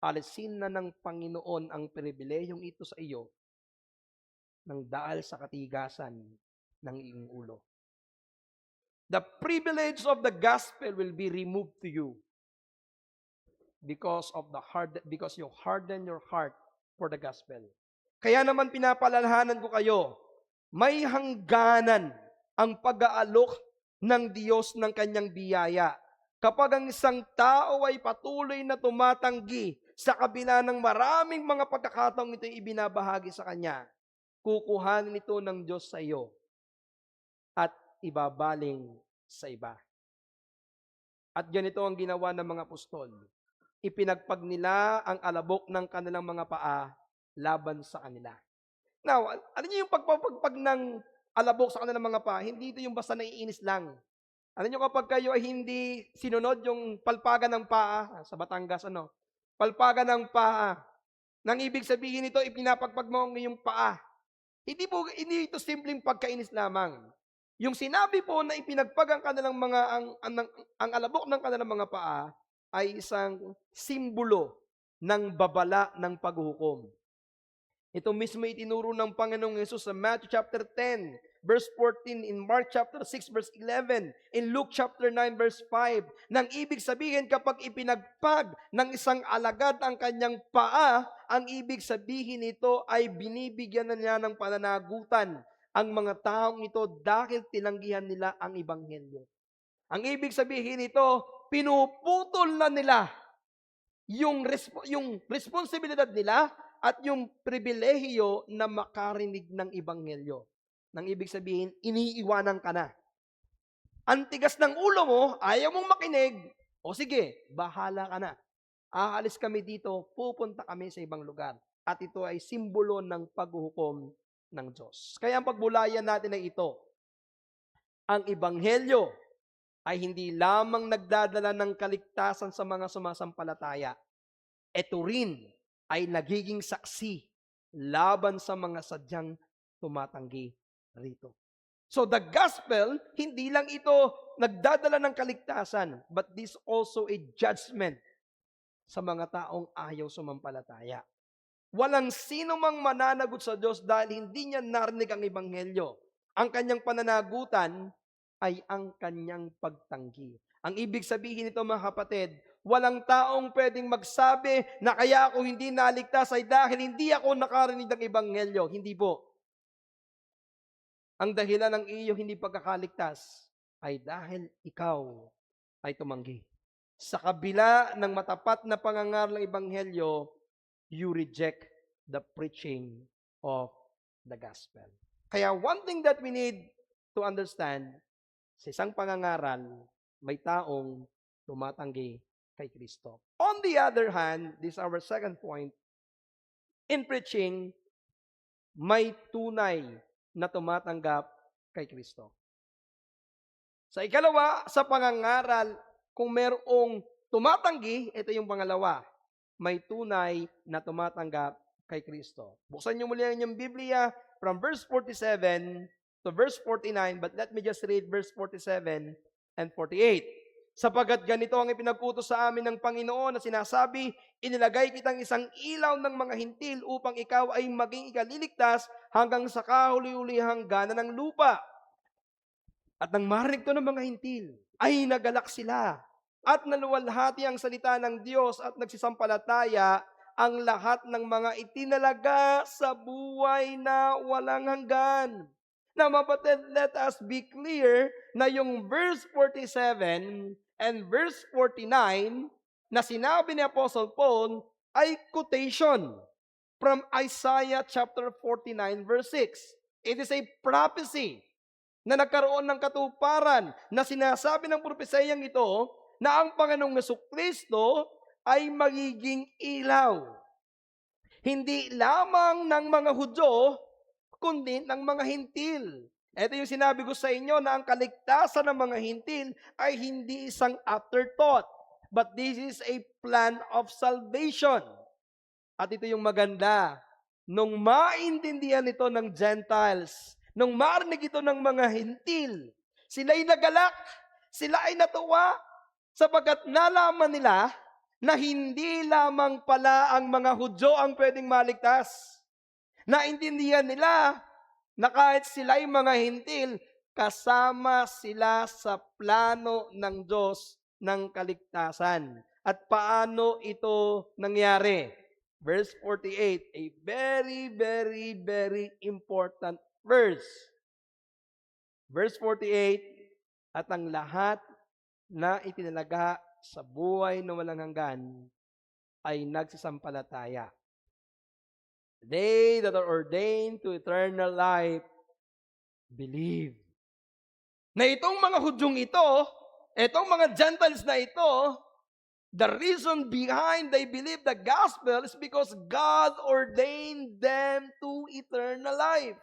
alisin na ng Panginoon ang pribilehiyong ito sa iyo nang dahil sa katigasan ng iyong ulo. The privilege of the gospel will be removed to you because you harden your heart for the gospel. Kaya naman pinapalalahanan ko kayo, may hangganan ang pag-aalok ng Diyos ng kanyang biyaya. Kapag ang isang tao ay patuloy na tumatanggi sa kabila ng maraming mga pagkakataong ito ibinabahagi sa kanya, kukuhanin ito ng Diyos sa iyo at ibabaling sa iba. At ganito ang ginawa ng mga apostol. Ipinagpag nila ang alabok ng kanilang mga paa laban sa kanila. Now, ano niyo yung pagpapagpag ng alabok sa kanilang mga paa? Hindi ito yung basta naiinis lang. Ano niyo kapag kayo ay hindi sinunod yung palpagan ng paa, sa Batangas, palpagan ng paa. Nang ibig sabihin nito, ipinapagpag mo ang iyong paa. Hindi ito simpleng pagkainis lamang. Yung sinabi po na ipinagpag ang kanilang ang alabok ng kanilang mga paa ay isang simbolo ng babala ng paghuhukom. Ito mismo itinuro ng Panginoong Yesus sa Matthew chapter 10, verse 14, in Mark chapter 6, verse 11, in Luke chapter 9, verse 5. Nang ibig sabihin kapag ipinagpag ng isang alagad ang kanyang paa, ang ibig sabihin nito ay binibigyan na niya ng pananagutan ang mga taong ito dahil tinanggihan nila ang Ebanghelyo. Ang ibig sabihin nito, pinuputol na nila yung responsibilidad nila at yung pribilehiyo na makarinig ng Ebanghelyo. Nang ibig sabihin, iniiwanan ka na. Ang tigas ng ulo mo, ayaw mong makinig, o sige, bahala ka na. Aalis kami dito, pupunta kami sa ibang lugar. At ito ay simbolo ng paghuhukom ng Diyos. Kaya ang pagbulayan natin ay ito. Ang Ebanghelyo ay hindi lamang nagdadala ng kaligtasan sa mga sumasampalataya. Ito rin ay nagiging saksi laban sa mga sadyang tumatanggi rito. So the gospel, hindi lang ito nagdadala ng kaligtasan, but this also a judgment sa mga taong ayaw sumampalataya. Walang sino mang mananagot sa Diyos dahil hindi niya narinig ang Ebanghelyo. Ang kanyang pananagutan ay ang kanyang pagtanggi. Ang ibig sabihin nito mga kapatid, walang taong pwedeng magsabi na kaya ako hindi naligtas ay dahil hindi ako nakarinig ng Ebanghelyo. Hindi po. Ang dahilan ng iyong hindi pagkakaligtas ay dahil ikaw ay tumanggi. Sa kabila ng matapat na pangangaral ng Ebanghelyo, you reject the preaching of the gospel. Kaya one thing that we need to understand, sa isang pangangaral, may taong tumatanggi kay Kristo. On the other hand, this is our second point, in preaching, may tunay na tumatanggap kay Kristo. Sa ikalawa, sa pangangaral, kung merong tumatanggi, ito yung pangalawa, may tunay na tumatanggap kay Kristo. Buksan niyo muli ang inyong Biblia from verse 47 to verse 49, but let me just read verse 47 and 48. Sapagkat ganito ang ipinag-utos sa amin ng Panginoon na sinasabi, inilagay kitang isang ilaw ng mga hintil upang ikaw ay maging ikaliligtas hanggang sa kahuli-hulihang gana ng lupa. At nang marinig to ng mga hintil, ay nagalak sila at naluwalhati ang salita ng Diyos at nagsisampalataya ang lahat ng mga itinalaga sa buhay na walang hanggan. Now, mapatid, let us be clear na yung verse 47 and verse 49 na sinabi ni Apostle Paul ay quotation from Isaiah chapter 49 verse 6. It is a prophecy na nagkaroon ng katuparan na sinasabi ng propesiyang ito na ang Panginoong Jesucristo ay magiging ilaw. Hindi lamang ng mga Hudyo, kundi ng mga Hintil. Ito yung sinabi ko sa inyo na ang kaligtasan ng mga Hintil ay hindi isang afterthought, but this is a plan of salvation. At ito yung maganda, nung maintindihan ito ng Gentiles, nung marinig ito ng mga Hintil, sila'y nagalak, sila ay natuwa, sapagkat nalaman nila na hindi lamang pala ang mga Hudyo ang pwedeng maligtas. Naintindihan nila na kahit sila'y mga Hintil, kasama sila sa plano ng Diyos ng kaligtasan. At paano ito nangyari? Verse 48, a very, very, very important verse. Verse 48, at ang lahat na itinalaga sa buhay na walang hanggan ay nagsisampalataya. They that are ordained to eternal life believe. Na itong mga Hudyong ito, itong mga Gentiles na ito, the reason behind they believe the gospel is because God ordained them to eternal life.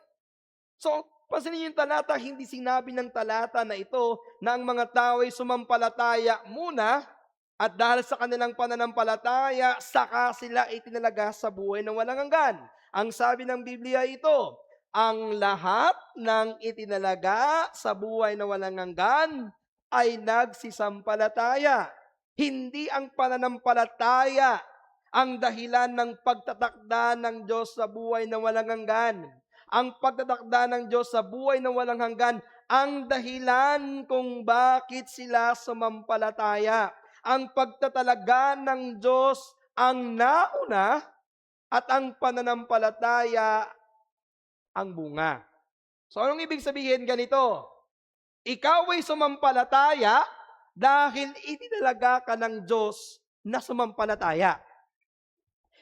So, pansinin yung talata, hindi sinabi ng talata na ito na ang mga tao ay sumampalataya muna at dahil sa kanilang pananampalataya, saka sila itinalaga sa buhay ng walang hanggan. Ang sabi ng Biblia ito, ang lahat ng itinalaga sa buhay ng walang hanggan ay nagsisampalataya. Hindi ang pananampalataya ang dahilan ng pagtatakda ng Diyos sa buhay ng walang hanggan. Ang pagtatakda ng Diyos sa buhay ng walang hanggan ang dahilan kung bakit sila sumampalataya. Ang pagtatalaga ng Diyos ang nauna at ang pananampalataya ang bunga. So anong ibig sabihin ganito? Ikaw ay sumampalataya dahil itinalaga ka ng Diyos na sumampalataya.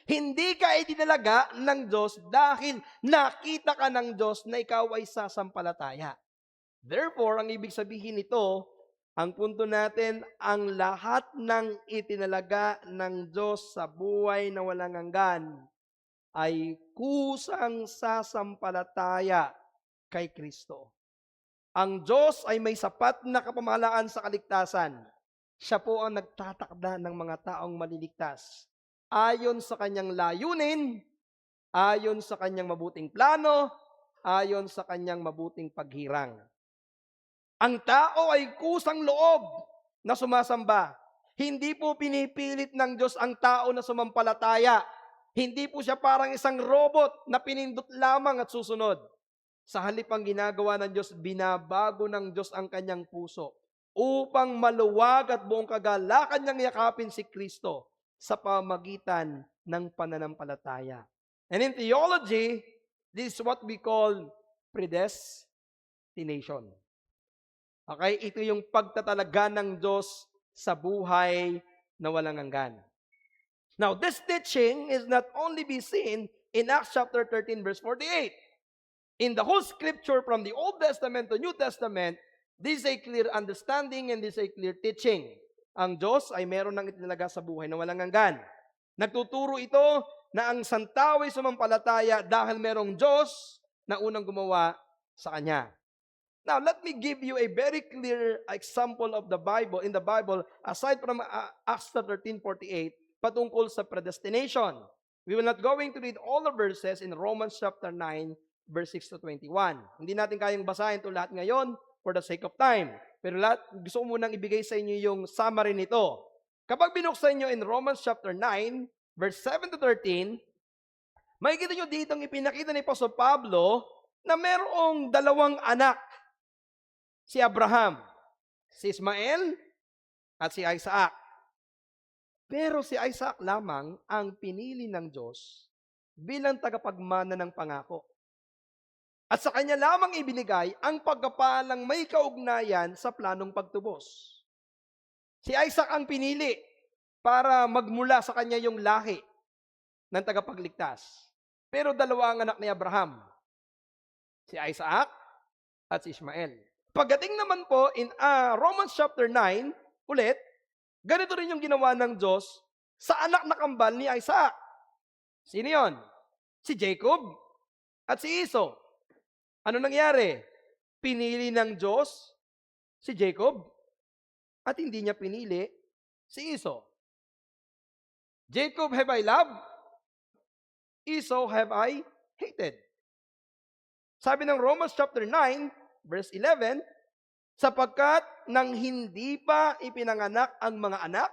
Hindi ka itinalaga ng Diyos dahil nakita ka ng Diyos na ikaw ay sasampalataya. Therefore, ang ibig sabihin nito, ang punto natin, ang lahat ng itinalaga ng Diyos sa buhay na walang hanggan ay kusang sasampalataya kay Kristo. Ang Diyos ay may sapat na kapamahalaan sa kaligtasan. Siya po ang nagtatakda ng mga taong maliligtas. Ayon sa kanyang layunin, ayon sa kanyang mabuting plano, ayon sa kanyang mabuting paghirang. Ang tao ay kusang loob na sumasamba. Hindi po pinipilit ng Diyos ang tao na sumampalataya. Hindi po siya parang isang robot na pinindot lamang at susunod. Sa halip ang ginagawa ng Diyos, binabago ng Diyos ang kanyang puso upang maluwag at buong kagalakan niyang yakapin si Kristo sa pamagitan ng pananampalataya. And in theology, this is what we call predestination. Okay, ito yung pagtatalaga ng Diyos sa buhay na walang hanggan. Now, this teaching is not only be seen in Acts chapter 13, verse 48. In the whole scripture from the Old Testament to New Testament, this is a clear understanding and this is a clear teaching. Ang Diyos ay meron ng itinalaga sa buhay na walang hanggan. Nagtuturo ito na ang santaw ay sumampalataya dahil merong Diyos na unang gumawa sa Kanya. Now, let me give you a very clear example of the Bible, in the Bible, aside from Acts 13:48, patungkol sa predestination. We will not going to read all the verses in Romans chapter 9, verse 6 to 21. Hindi natin kayang basahin ito lahat ngayon for the sake of time. Pero gusto ko munang ibigay sa inyo yung summary nito. Kapag binuksan nyo in Romans chapter 9, verse 7 to 13, makikita nyo dito ang ipinakita ni Apostol Pablo na merong dalawang anak. Si Abraham, si Ismael, at si Isaac. Pero si Isaac lamang ang pinili ng Diyos bilang tagapagmana ng pangako. At sa kanya lamang ibinigay ang pagkapalang may kaugnayan sa planong pagtubos. Si Isaac ang pinili para magmula sa kanya yung lahi ng tagapagligtas. Pero dalawa ang anak ni Abraham, si Isaac at si Ismael. Pagdating naman po in Romans chapter 9, ulit, ganito rin yung ginawa ng Diyos sa anak na kambal ni Isaac. Sino yon? Si Jacob at si Esau. Ano nangyari? Pinili ng Diyos si Jacob at hindi niya pinili si Esau. Jacob have I loved, Esau have I hated. Sabi ng Romans chapter 9, verse 11, sapagkat nang hindi pa ipinanganak ang mga anak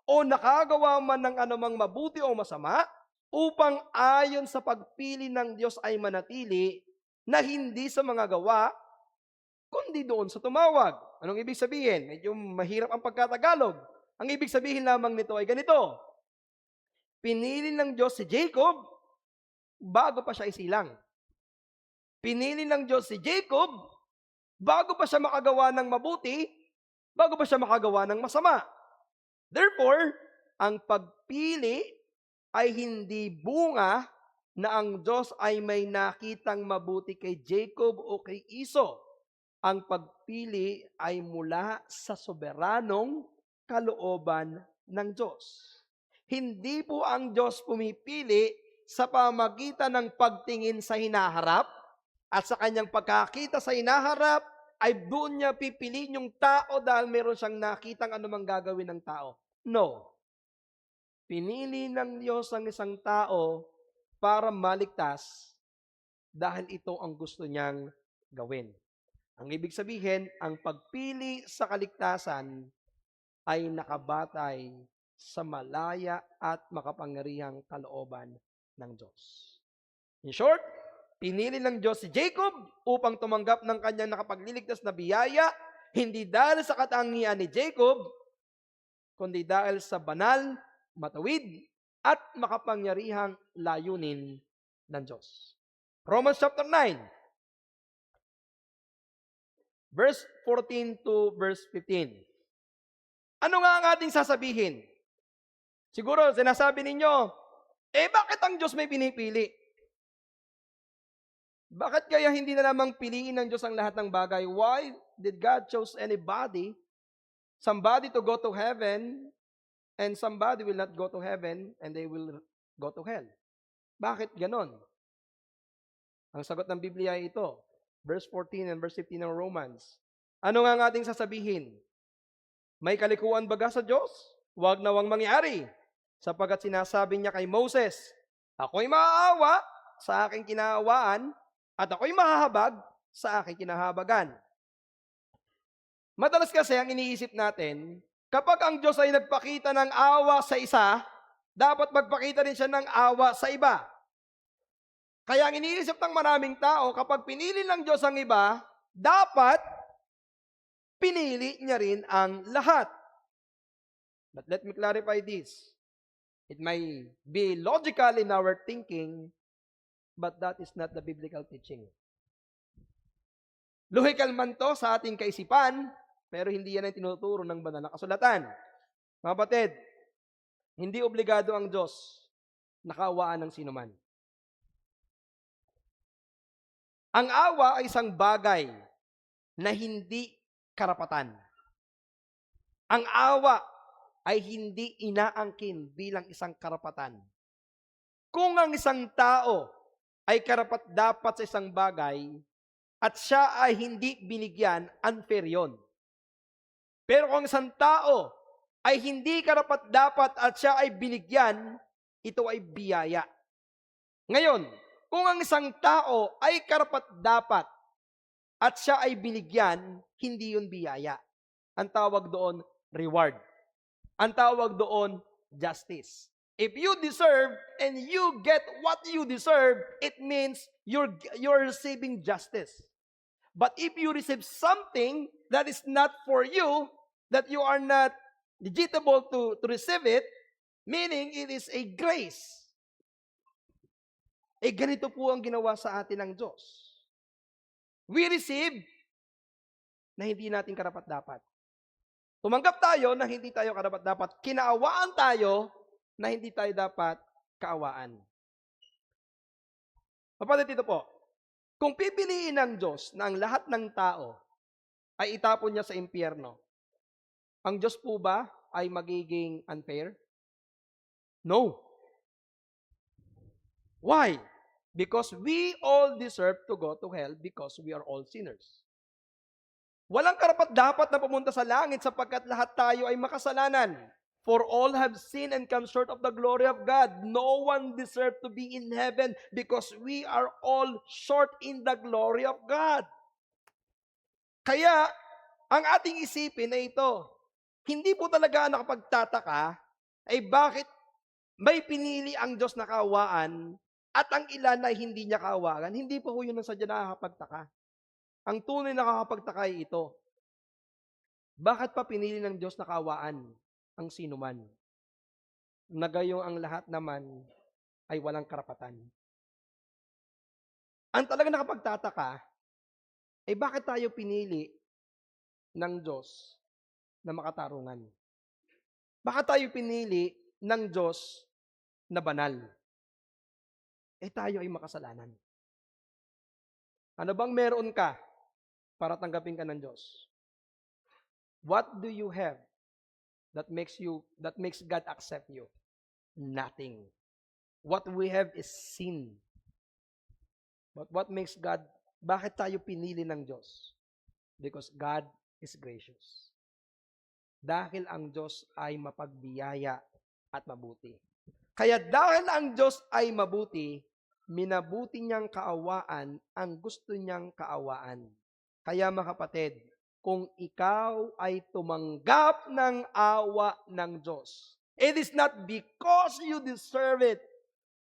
o nakagawa man ng anumang mabuti o masama, upang ayon sa pagpili ng Diyos ay manatili na hindi sa mga gawa, kundi doon sa tumawag. Anong ibig sabihin? Medyo mahirap ang pagkatagalog. Ang ibig sabihin lamang nito ay ganito. Pinili ng Diyos si Jacob bago pa siya isilang. Pinili ng Diyos si Jacob bago pa siya makagawa ng mabuti, bago pa siya makagawa ng masama. Therefore, ang pagpili ay hindi bunga na ang Diyos ay may nakitang mabuti kay Jacob o kay Esau. Ang pagpili ay mula sa soberanong kalooban ng Diyos. Hindi po ang Diyos pumipili sa pamagitan ng pagtingin sa hinaharap at sa kanyang pagkakita sa hinaharap ay doon niya pipiliin yung tao dahil meron siyang nakitang anumang gagawin ng tao. No. Pinili ng Diyos ang isang tao para maligtas dahil ito ang gusto niyang gawin. Ang ibig sabihin, ang pagpili sa kaligtasan ay nakabatay sa malaya at makapangyarihang kalooban ng Diyos. In short, pinili ng Diyos si Jacob upang tumanggap ng kanyang nakapagliligtas na biyaya, hindi dahil sa katangian ni Jacob, kundi dahil sa banal, matawid, at makapangyarihang layunin ng Diyos. Romans chapter 9, verse 14 to verse 15. Ano nga ang ating sasabihin? Siguro, sinasabi ninyo, bakit ang Diyos may pinipili? Bakit kaya hindi na lamang piliin ng Diyos ang lahat ng bagay? Why did God choose anybody, somebody to go to heaven, and somebody will not go to heaven, and they will go to hell? Bakit ganon? Ang sagot ng Biblia ay ito, verse 14 and verse 15 ng Romans. Ano nga ang ating sasabihin? May kalikuan baga sa Diyos? Huwag nawang mangyari. Sapagkat sinasabi niya kay Moses, ako'y maaawa sa aking kinaawaan, at ako'y mahahabag sa aking kinahabagan. Madalas kasi ang iniisip natin, kapag ang Diyos ay nagpakita ng awa sa isa, dapat magpakita rin siya ng awa sa iba. Kaya ang iniisip ng maraming tao, kapag pinili ng Diyos ang iba, dapat pinili niya rin ang lahat. But let me clarify this. It may be logical in our thinking, but that is not the biblical teaching. Logical man to sa ating kaisipan, pero hindi yan ang tinuturo ng banal na kasulatan. Mga kapatid, hindi obligado ang Diyos na kaawaan ng sinuman. Ang awa ay isang bagay na hindi karapatan. Ang awa ay hindi inaangkin bilang isang karapatan. Kung ang isang tao ay karapat-dapat sa isang bagay at siya ay hindi binigyan, unfair yun. Pero kung isang tao ay hindi karapat-dapat at siya ay binigyan, ito ay biyaya. Ngayon, kung ang isang tao ay karapat-dapat at siya ay binigyan, hindi yun biyaya. Ang tawag doon, reward. Ang tawag doon, justice. If you deserve and you get what you deserve, it means you're receiving justice. But if you receive something that is not for you, that you are not legitimate to receive it, meaning it is a grace. Ganito po ang ginawa sa atin ng Diyos. We receive na hindi natin karapat-dapat. Tumanggap tayo na hindi tayo karapat-dapat. Kinaawaan tayo na hindi tayo dapat kaawaan. Kapatid, ito po. Kung pipiliin ng Diyos na ang lahat ng tao ay itapon niya sa impyerno, ang Diyos po ba ay magiging unfair? No. Why? Because we all deserve to go to hell because we are all sinners. Walang karapat-dapat na pumunta sa langit sapagkat lahat tayo ay makasalanan. For all have sinned and come short of the glory of God. No one deserves to be in heaven because we are all short in the glory of God. Kaya, ang ating isipin ay ito, hindi po talaga nakapagtataka ay bakit may pinili ang Diyos na kaawaan at ang ilan ay hindi niya kaawaan. Hindi po yun ang sadya nakakapagtaka. Ang tunay na nakakapagtaka ay ito. Bakit pa pinili ng Diyos na kaawaan ang sino man? Na gayong ang lahat naman ay walang karapatan. Ang talaga nakapagtataka ay bakit tayo pinili ng Diyos na makatarungan? Bakit tayo pinili ng Diyos na banal? Tayo ay makasalanan. Ano bang meron ka para tanggapin ka ng Diyos? What do you have that makes God accept you? Nothing. What we have is sin. But what makes God, bakit tayo pinili ng Diyos? Because God is gracious. Dahil ang Diyos ay mapagbiyaya at mabuti. Kaya dahil ang Diyos ay mabuti, minabuti niyang kaawaan ang gusto niyang kaawaan. Kaya mga kapatid, kung ikaw ay tumanggap ng awa ng Diyos, it is not because you deserve it.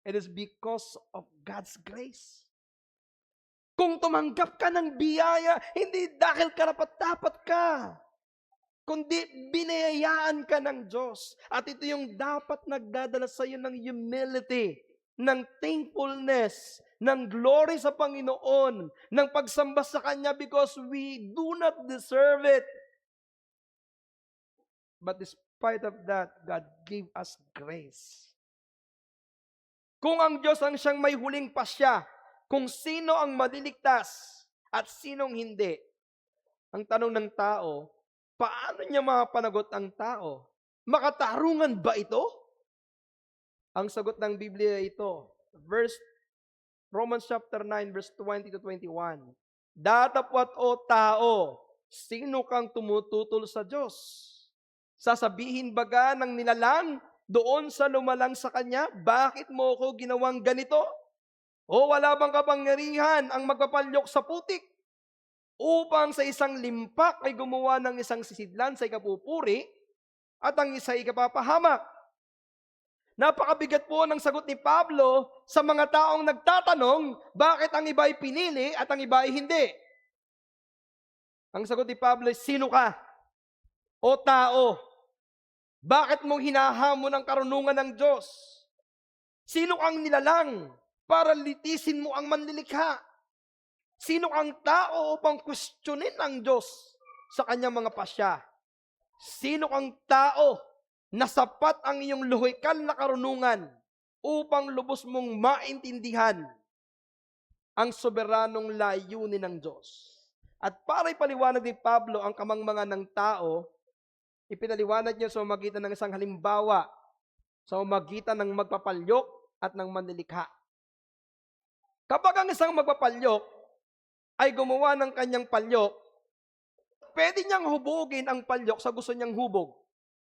It is because of God's grace. Kung tumanggap ka ng biyaya, hindi dahil karapat-dapat ka, kundi binayayaan ka ng Diyos. At ito yung dapat nagdadala sa iyo ng humility, ng thankfulness, ng glory sa Panginoon, ng pagsamba sa Kanya because we do not deserve it. But despite of that, God gave us grace. Kung ang Diyos ang siyang may huling pasya, kung sino ang maliligtas at sinong hindi, ang tanong ng tao, paano niya mapanagot ang tao? Makatarungan ba ito? Ang sagot ng Biblia ito, Romans chapter 9, verse 20 to 21. Datapwat o tao, sino kang tumututol sa Diyos? Sasabihin baga ng nilalang doon sa lumalang sa Kanya, bakit mo ko ginawang ganito? O wala bang kapangyarihan ang magpapalyok sa putik? Upang sa isang limpak ay gumawa ng isang sisidlan sa ikapupuri at ang isa ay ikapapahamak. Napakabigat po ng sagot ni Pablo sa mga taong nagtatanong, bakit ang iba ay pinili at ang iba ay hindi? Ang sagot ni Pablo ay, sino ka? O tao, bakit mong hinahamon ang karunungan ng Diyos? Sino kang nilalang para litisin mo ang manlilikha? Sino kang tao upang questionin ang Diyos sa kanyang mga pasya? Sino kang tao na sapat ang iyong luhikal na karunungan upang lubos mong maintindihan ang soberanong layunin ng Diyos? At para ipaliwanag ni Pablo ang kamangmangan ng tao, ipinaliwanag niya sa magitan ng isang halimbawa, sa magitan ng magpapalyok at ng manlilikha. Kapag ang isang magpapalyok ay gumawa ng kanyang palyok, pwede niyang hubugin ang palyok sa gusto niyang hubog.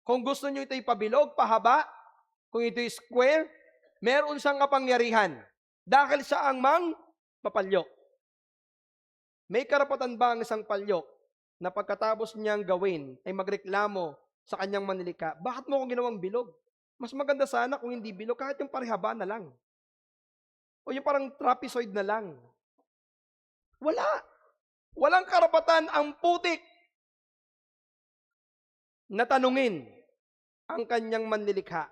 Kung gusto niyo ito'y pabilog, pahaba, kung ito'y square, meron siyang kapangyarihan. Dahil siya ang papalyok. May karapatan ba ang isang palyok na pagkatapos niyang gawin ay magreklamo sa kanyang manlilika, bakit mo akong ginawang bilog? Mas maganda sana kung hindi bilog, kahit yung parehaba na lang. O yung parang trapezoid na lang. Wala. Walang karapatan ang putik na tanungin ang kanyang manlilikha.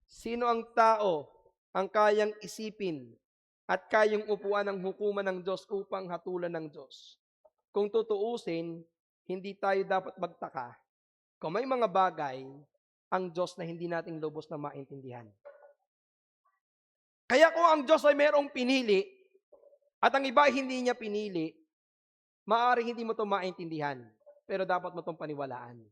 Sino ang tao ang kayang isipin at kayang upuan ng hukuman ng Diyos upang hatulan ng Diyos? Kung tutuusin, hindi tayo dapat magtaka kung may mga bagay ang Diyos na hindi nating lubos na maintindihan. Kaya kung ang Diyos ay mayroong pinili at ang iba ay hindi niya pinili, maaaring hindi mo ito maintindihan, pero dapat mo itong paniwalaan.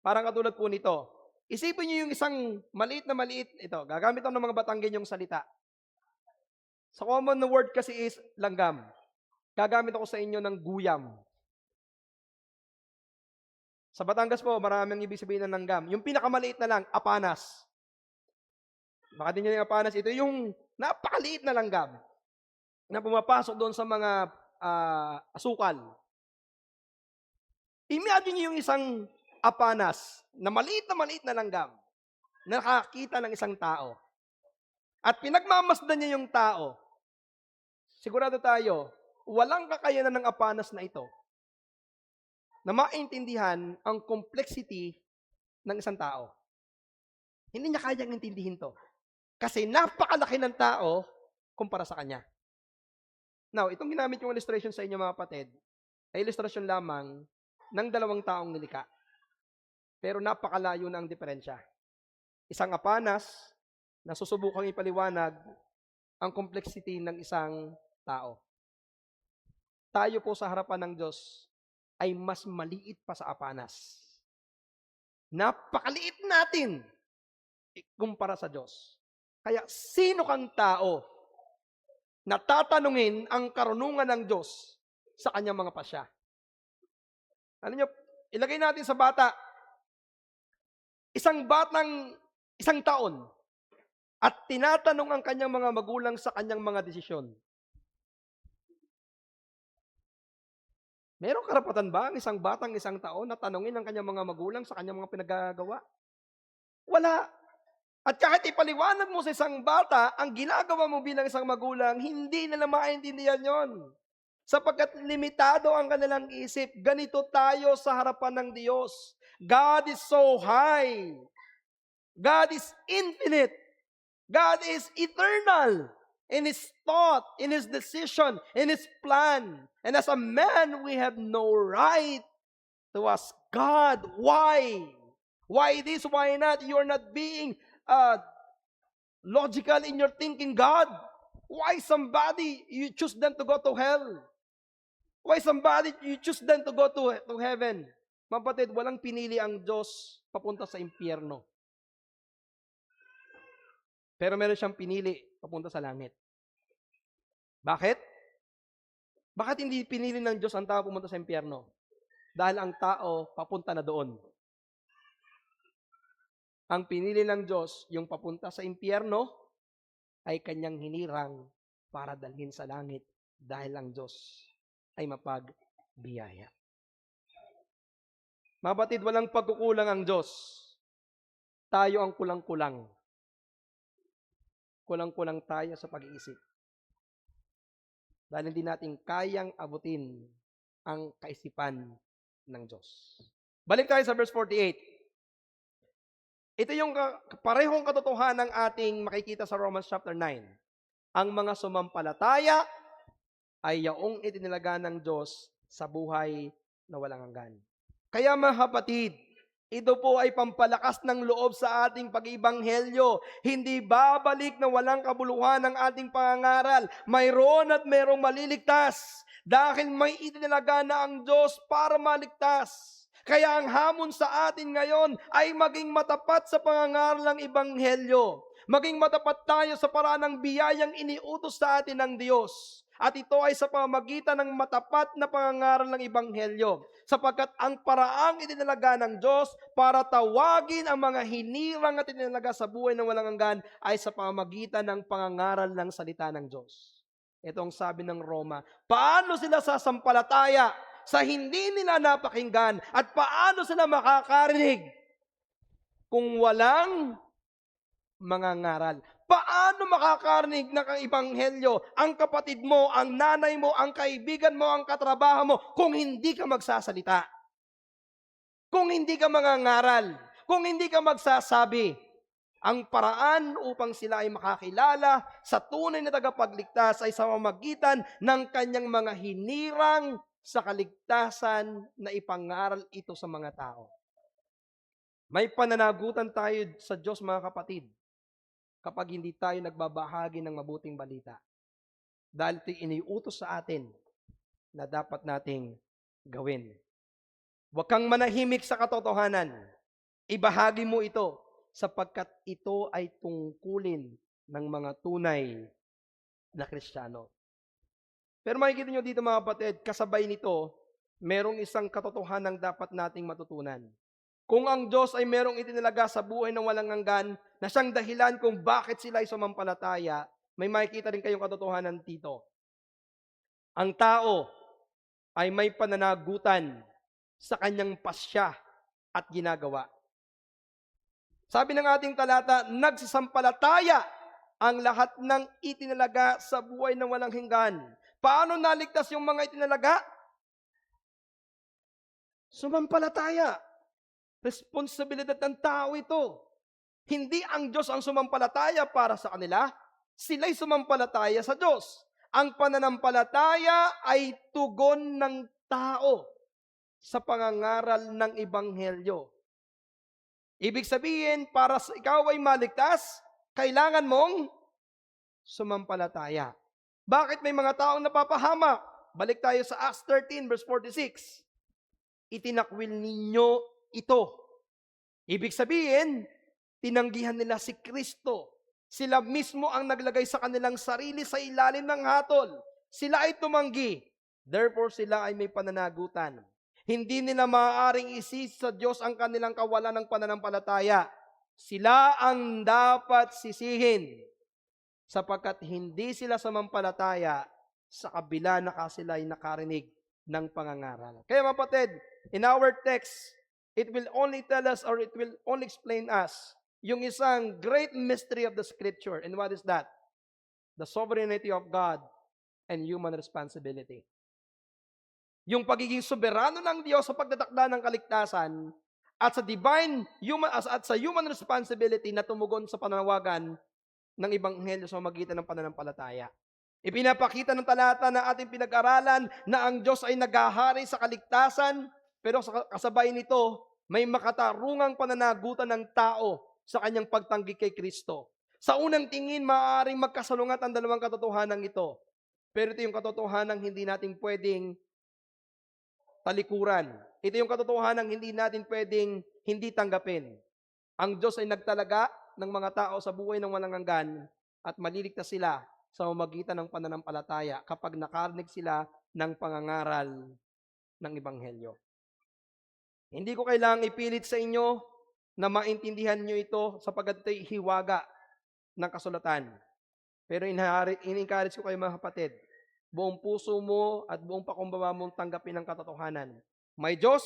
Parang katulad po nito, Isipin niyo yung isang maliit, ito, gagamit ako ng mga Batanggen yung salita. Sa common na word kasi is langgam. Gagamit ako sa inyo ng guyam. Sa Batangas po, maraming ibig sabihin ng langgam. Yung pinakamaliit na lang, apanas. Baka din yung apanas, ito yung napakaliit na langgam na pumapasok doon sa mga asukal. Imagine niyo yung isang apanas na maliit na langgam na nakakita ng isang tao. At pinagmamasdan niya yung tao. Sigurado tayo, walang kakayanan ng apanas na ito na maintindihan ang complexity ng isang tao. Hindi niya kayang intindihin to. Kasi napakalaki ng tao kumpara sa kanya. Now, itong ginamit yung illustration sa inyo mga kapatid, ay illustration lamang ng dalawang taong nilikha. Pero napakalayo na ang diferensya. Isang apanas na susubukang ipaliwanag ang complexity ng isang tao. Tayo po sa harapan ng Diyos ay mas maliit pa sa apanas. Napakaliit natin kumpara sa Diyos. Kaya sino kang tao na tatanungin ang karunungan ng Diyos sa kanyang mga pasya? Alam niyo, ilagay natin sa bata, isang taon, at tinatanong ang kanyang mga magulang sa kanyang mga desisyon. Merong karapatan ba ang isang taon na tanungin ang kanyang mga magulang sa kanyang mga pinagagawa? Wala. At kahit ipaliwanag mo sa isang bata, ang ginagawa mo bilang isang magulang, hindi nila maintindihan yon. Sapagkat limitado ang kanilang isip. Ganito tayo sa harapan ng Diyos. God is so high. God is infinite. God is eternal in His thought, in His decision, in His plan. And as a man, we have no right to ask God, why? Why this, why not? You're not being logical in your thinking, God. Why somebody, you choose them to go to hell? Why somebody, you choose them to go to heaven? Mapatid, walang pinili ang Diyos papunta sa impyerno. Pero meron siyang pinili papunta sa langit. Bakit? Bakit hindi pinili ng Diyos ang tao pumunta sa impyerno? Dahil ang tao papunta na doon. Ang pinili ng Diyos, yung papunta sa impyerno, ay kanyang hinirang para dalhin sa langit dahil ang Diyos ay mapagbiyaya. Mga batid, walang pagkukulang ang Diyos. Tayo ang kulang-kulang. Kulang-kulang tayo sa pag-iisip. Dahil hindi natin kayang abutin ang kaisipan ng Diyos. Balik tayo sa verse 48. Ito yung parehong katotohanan ng ating makikita sa Romans chapter 9. Ang mga sumampalataya ay yaong itinilaga ng Diyos sa buhay na walang hanggan. Kaya mga kapatid, ito po ay pampalakas ng loob sa ating pag-ibanghelyo. Hindi babalik na walang kabuluhan ang ating pangangaral. Mayroon at mayroong maliligtas dahil may itinilaga na ang Diyos para maligtas. Kaya ang hamon sa atin ngayon ay maging matapat sa pangangaral ng Ebanghelyo. Maging matapat tayo sa paraan ng biyayang iniutos sa atin ng Diyos. At ito ay sa pamamagitan ng matapat na pangangaral ng Ebanghelyo. Sapagkat ang paraang itinalaga ng Diyos para tawagin ang mga hinirang at itinalaga sa buhay ng walang hanggan ay sa pamamagitan ng pangangaral ng salita ng Diyos. Ito ang sabi ng Roma. Paano sila sasampalataya sa hindi nila napakinggan at paano sila makakarinig kung walang mangangaral? Paano makakarinig ng Ebanghelyo ang kapatid mo, ang nanay mo, ang kaibigan mo, ang katrabaho mo kung hindi ka magsasalita? Kung hindi ka mangangaral? Kung hindi ka magsasabi? Ang paraan upang sila ay makakilala sa tunay na tagapagligtas ay sa pamamagitan ng kanyang mga hinirang sa kaligtasan na ipangaral ito sa mga tao. May pananagutan tayo sa Diyos, mga kapatid, kapag hindi tayo nagbabahagi ng mabuting balita. Dahil ito iniutos sa atin na dapat nating gawin. Huwag kang manahimik sa katotohanan. Ibahagi mo ito sapagkat ito ay tungkulin ng mga tunay na Kristiyano. Pero makikita nyo dito mga kapatid, kasabay nito, merong isang katotohanan dapat nating matutunan. Kung ang Diyos ay merong itinalaga sa buhay ng walang hanggan, na siyang dahilan kung bakit sila ay sumampalataya, may makikita rin kayong katotohanan dito. Ang tao ay may pananagutan sa kanyang pasya at ginagawa. Sabi ng ating talata, nagsasampalataya ang lahat ng itinalaga sa buhay ng walang hanggan. Paano naligtas yung mga itinalaga? Sumampalataya. Responsibilidad ng tao ito. Hindi ang Diyos ang sumampalataya para sa kanila, sila'y sumampalataya sa Diyos. Ang pananampalataya ay tugon ng tao sa pangangaral ng Ebanghelyo. Ibig sabihin, para sa ikaw ay maligtas, kailangan mong sumampalataya. Bakit may mga taong napapahamak? Balik tayo sa Acts 13 verse 46. Itinakwil ninyo ito. Ibig sabihin, tinanggihan nila si Kristo. Sila mismo ang naglagay sa kanilang sarili sa ilalim ng hatol. Sila ay tumanggi. Therefore, sila ay may pananagutan. Hindi nila maaaring isisi sa Diyos ang kanilang kawalan ng pananampalataya. Sila ang dapat sisihin sapagkat hindi sila sumampalataya sa kabila na sila ay nakarinig ng pangangaral. Kaya kapatid, in our text, it will only tell us or it will only explain us yung isang great mystery of the Scripture. And what is that? The sovereignty of God and human responsibility. Yung pagiging soberano ng Diyos sa pagtatakda ng kaligtasan at sa human responsibility na tumugon sa panawagan ng Ebanghelyo sa magitan ng pananampalataya. Ipinapakita ng talata na ating pinag-aralan na ang Diyos ay naghahari sa kaligtasan, pero sa kasabay nito, may makatarungang pananagutan ng tao sa kanyang pagtanggi kay Kristo. Sa unang tingin, maaaring magkasalungat ang dalawang katotohanan ito. Pero ito yung katotohanan hindi natin pwedeng talikuran. Ito yung katotohanan hindi natin pwedeng hindi tanggapin. Ang Diyos ay nagtalaga ng mga tao sa buhay ng walang hanggan at maliligtas sila sa pamamagitan ng pananampalataya kapag nakarinig sila ng pangangaral ng Ebanghelyo. Hindi ko kailangang ipilit sa inyo na maintindihan nyo ito sapagkat ito'y hiwaga ng kasulatan. Pero in-encourage ko kayo mga kapatid, buong puso mo at buong pakumbaba mong tanggapin ang katotohanan. May Diyos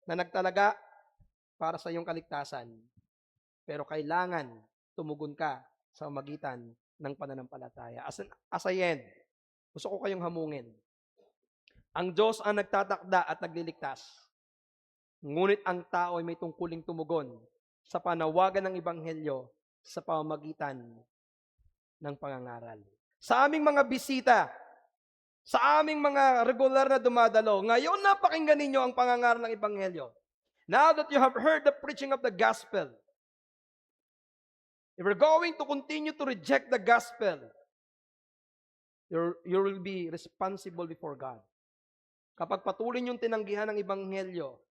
na nagtalaga para sa iyong kaligtasan. Pero kailangan tumugon ka sa magitan ng pananampalataya. As I end, gusto ko kayong hamungin. Ang Diyos ang nagtatakda at nagliligtas. Ngunit ang tao ay may tungkuling tumugon sa panawagan ng Ebanghelyo sa pamamagitan ng pangangaral. Sa aming mga bisita, sa aming mga regular na dumadalo, ngayon napakinggan ninyo ang pangangaral ng Ebanghelyo. Now that you have heard the preaching of the gospel, if you're going to continue to reject the gospel, you will be responsible before God. Kapag patuloy niyong tinanggihan ng Ebanghelyo,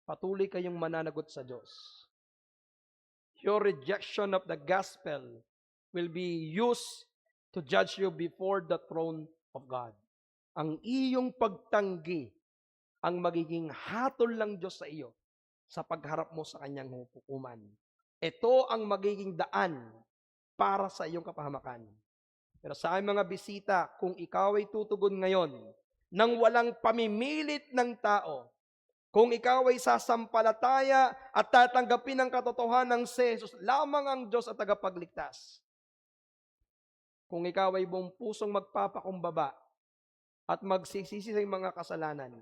patuloy kayong mananagot sa Diyos. Your rejection of the gospel will be used to judge you before the throne of God. Ang iyong pagtanggi ang magiging hatol ng Diyos sa iyo sa pagharap mo sa kanyang hukuman. Ito ang magiging daan para sa iyong kapahamakan. Pero sa aming mga bisita, kung ikaw ay tutugon ngayon nang walang pamimilit ng tao, kung ikaw ay sasampalataya at tatanggapin ang katotohanan ng si Jesus, lamang ang Diyos at tagapagligtas. Kung ikaw ay buong pusong magpapakumbaba at magsisisi sa mga kasalanan,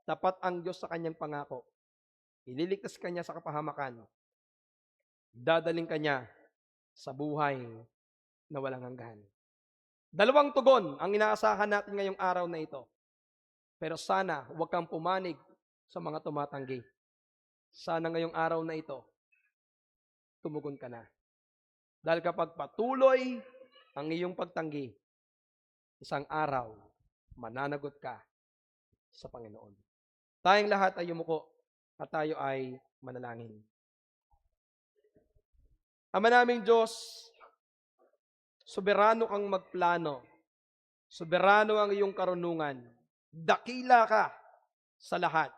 tapat ang Diyos sa kanyang pangako. Ililigtas ka niya sa kapahamakan. Dadaling ka niya sa buhay na walang hanggan. Dalawang tugon ang inaasahan natin ngayong araw na ito. Pero sana huwag kang pumanig sa mga tumatanggi. Sana ngayong araw na ito, tumugon ka na. Dahil kapag patuloy ang iyong pagtanggi, isang araw, mananagot ka sa Panginoon. Tayong lahat ay yumuko at tayo ay manalangin. Ama naming Diyos, soberano kang magplano. Soberano ang iyong karunungan. Dakila ka sa lahat.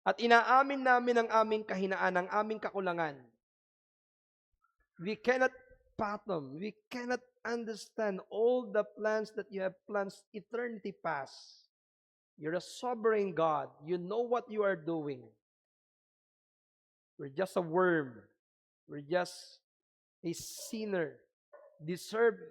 At inaamin namin ang aming kahinaan, ang aming kakulangan. We cannot fathom, we cannot understand all the plans that you have planned eternity past. You're a sovereign God. You know what you are doing. We're just a worm. We're just a sinner. Deserve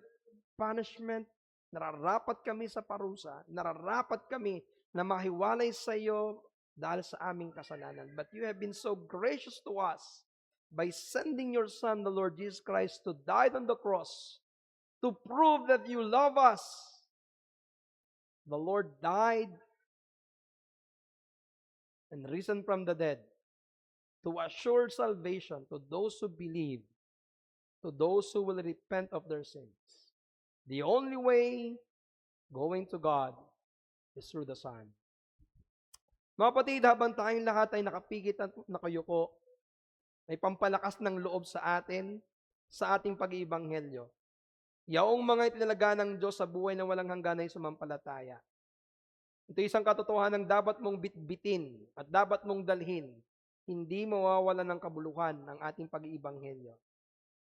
punishment. Nararapat kami sa parusa. Nararapat kami na mahiwalay sa iyo dahil sa aming kasalanan. But you have been so gracious to us by sending your Son, the Lord Jesus Christ, to die on the cross to prove that you love us. The Lord died and risen from the dead to assure salvation to those who believe, to those who will repent of their sins. The only way going to God is through the Son. Mga kapatid, habang tayong lahat ay nakapikit at nakayuko, may pampalakas ng loob sa atin, sa ating pag-iibanghelyo. Yaong mga itinalaga ng Diyos sa buhay na walang hanggan ay sumampalataya. Ito isang katotohanan ng dapat mong bitbitin at dapat mong dalhin. Hindi mawawala ng kabuluhan ang ating pag-iibanghelyo.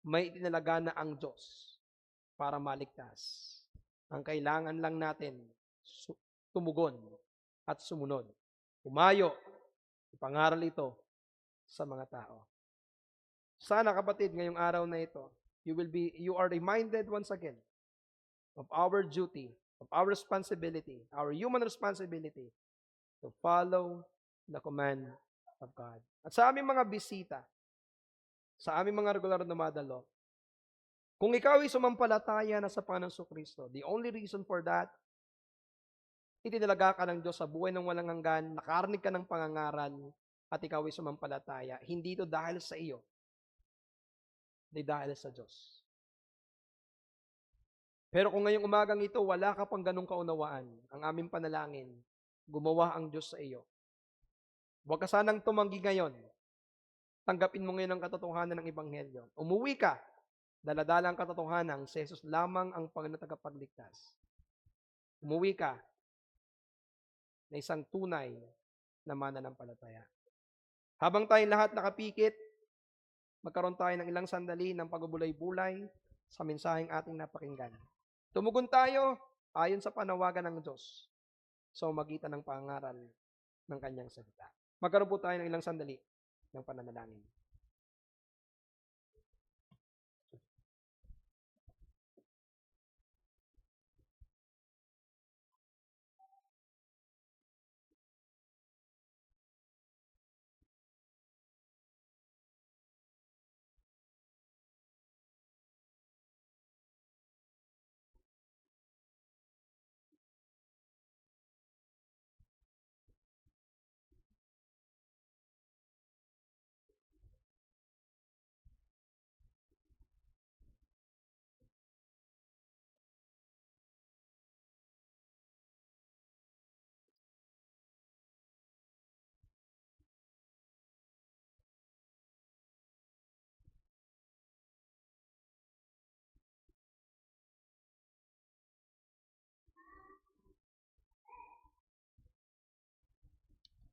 May itinalaga na ang Diyos para maligtas. Ang kailangan lang natin, tumugon at sumunod. Umayo, ipangaral ito sa mga tao. Sana kapatid, ngayong araw na ito, you are reminded once again of our duty, of our responsibility, our human responsibility to follow the command of God. At sa aming mga bisita, sa aming mga regular na madalo, kung ikaw ay sumampalataya na sa Panginoong Kristo, the only reason for that, itinalaga ka ng Diyos sa buhay ng walang hanggan, nakarinig ka ng pangangaral, at ikaw ay sumampalataya. Hindi ito dahil sa iyo, hindi dahil sa Diyos. Pero kung ngayong umagang ito, wala ka pang ganong kaunawaan, ang aming panalangin, gumawa ang Diyos sa iyo. Huwag ka sanang tumanggi ngayon. Tanggapin mo ngayon ang katotohanan ng Ebanghelyo. Umuwi ka, daladala ang katotohanan, si Jesus lamang ang Panginoon tagapagligtas. Umuwi ka na isang tunay na mananampalataya. Habang tayong lahat nakapikit, magkaroon tayo ng ilang sandali ng pagbubulay-bulay sa mensaheng ating napakinggan. Tumugon tayo ayon sa panawagan ng Diyos sa magitan ng pangaral ng kanyang salita. Magkaroon po tayo ng ilang sandali ng pananalangin.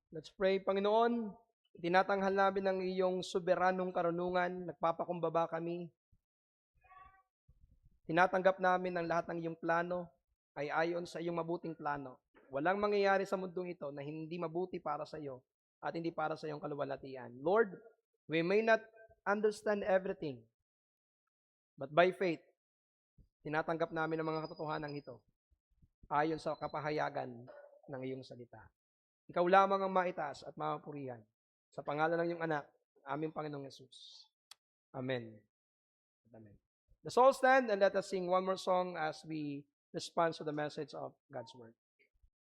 Let's pray. Panginoon, tinatanghal namin ang iyong soberanong karunungan, nagpapakumbaba kami. Tinatanggap namin ang lahat ng iyong plano ay ayon sa iyong mabuting plano. Walang mangyayari sa mundong ito na hindi mabuti para sa iyo at hindi para sa iyong kaluwalhatian. Lord, we may not understand everything, but by faith, tinatanggap namin ang mga katotohanan ito ayon sa kapahayagan ng iyong salita. Ikaw lamang ang maitaas at mapurihan. Sa pangalan ng iyong anak, aming Panginoong Yesus. Amen. Amen. Let's all stand and let us sing one more song as we respond to the message of God's Word.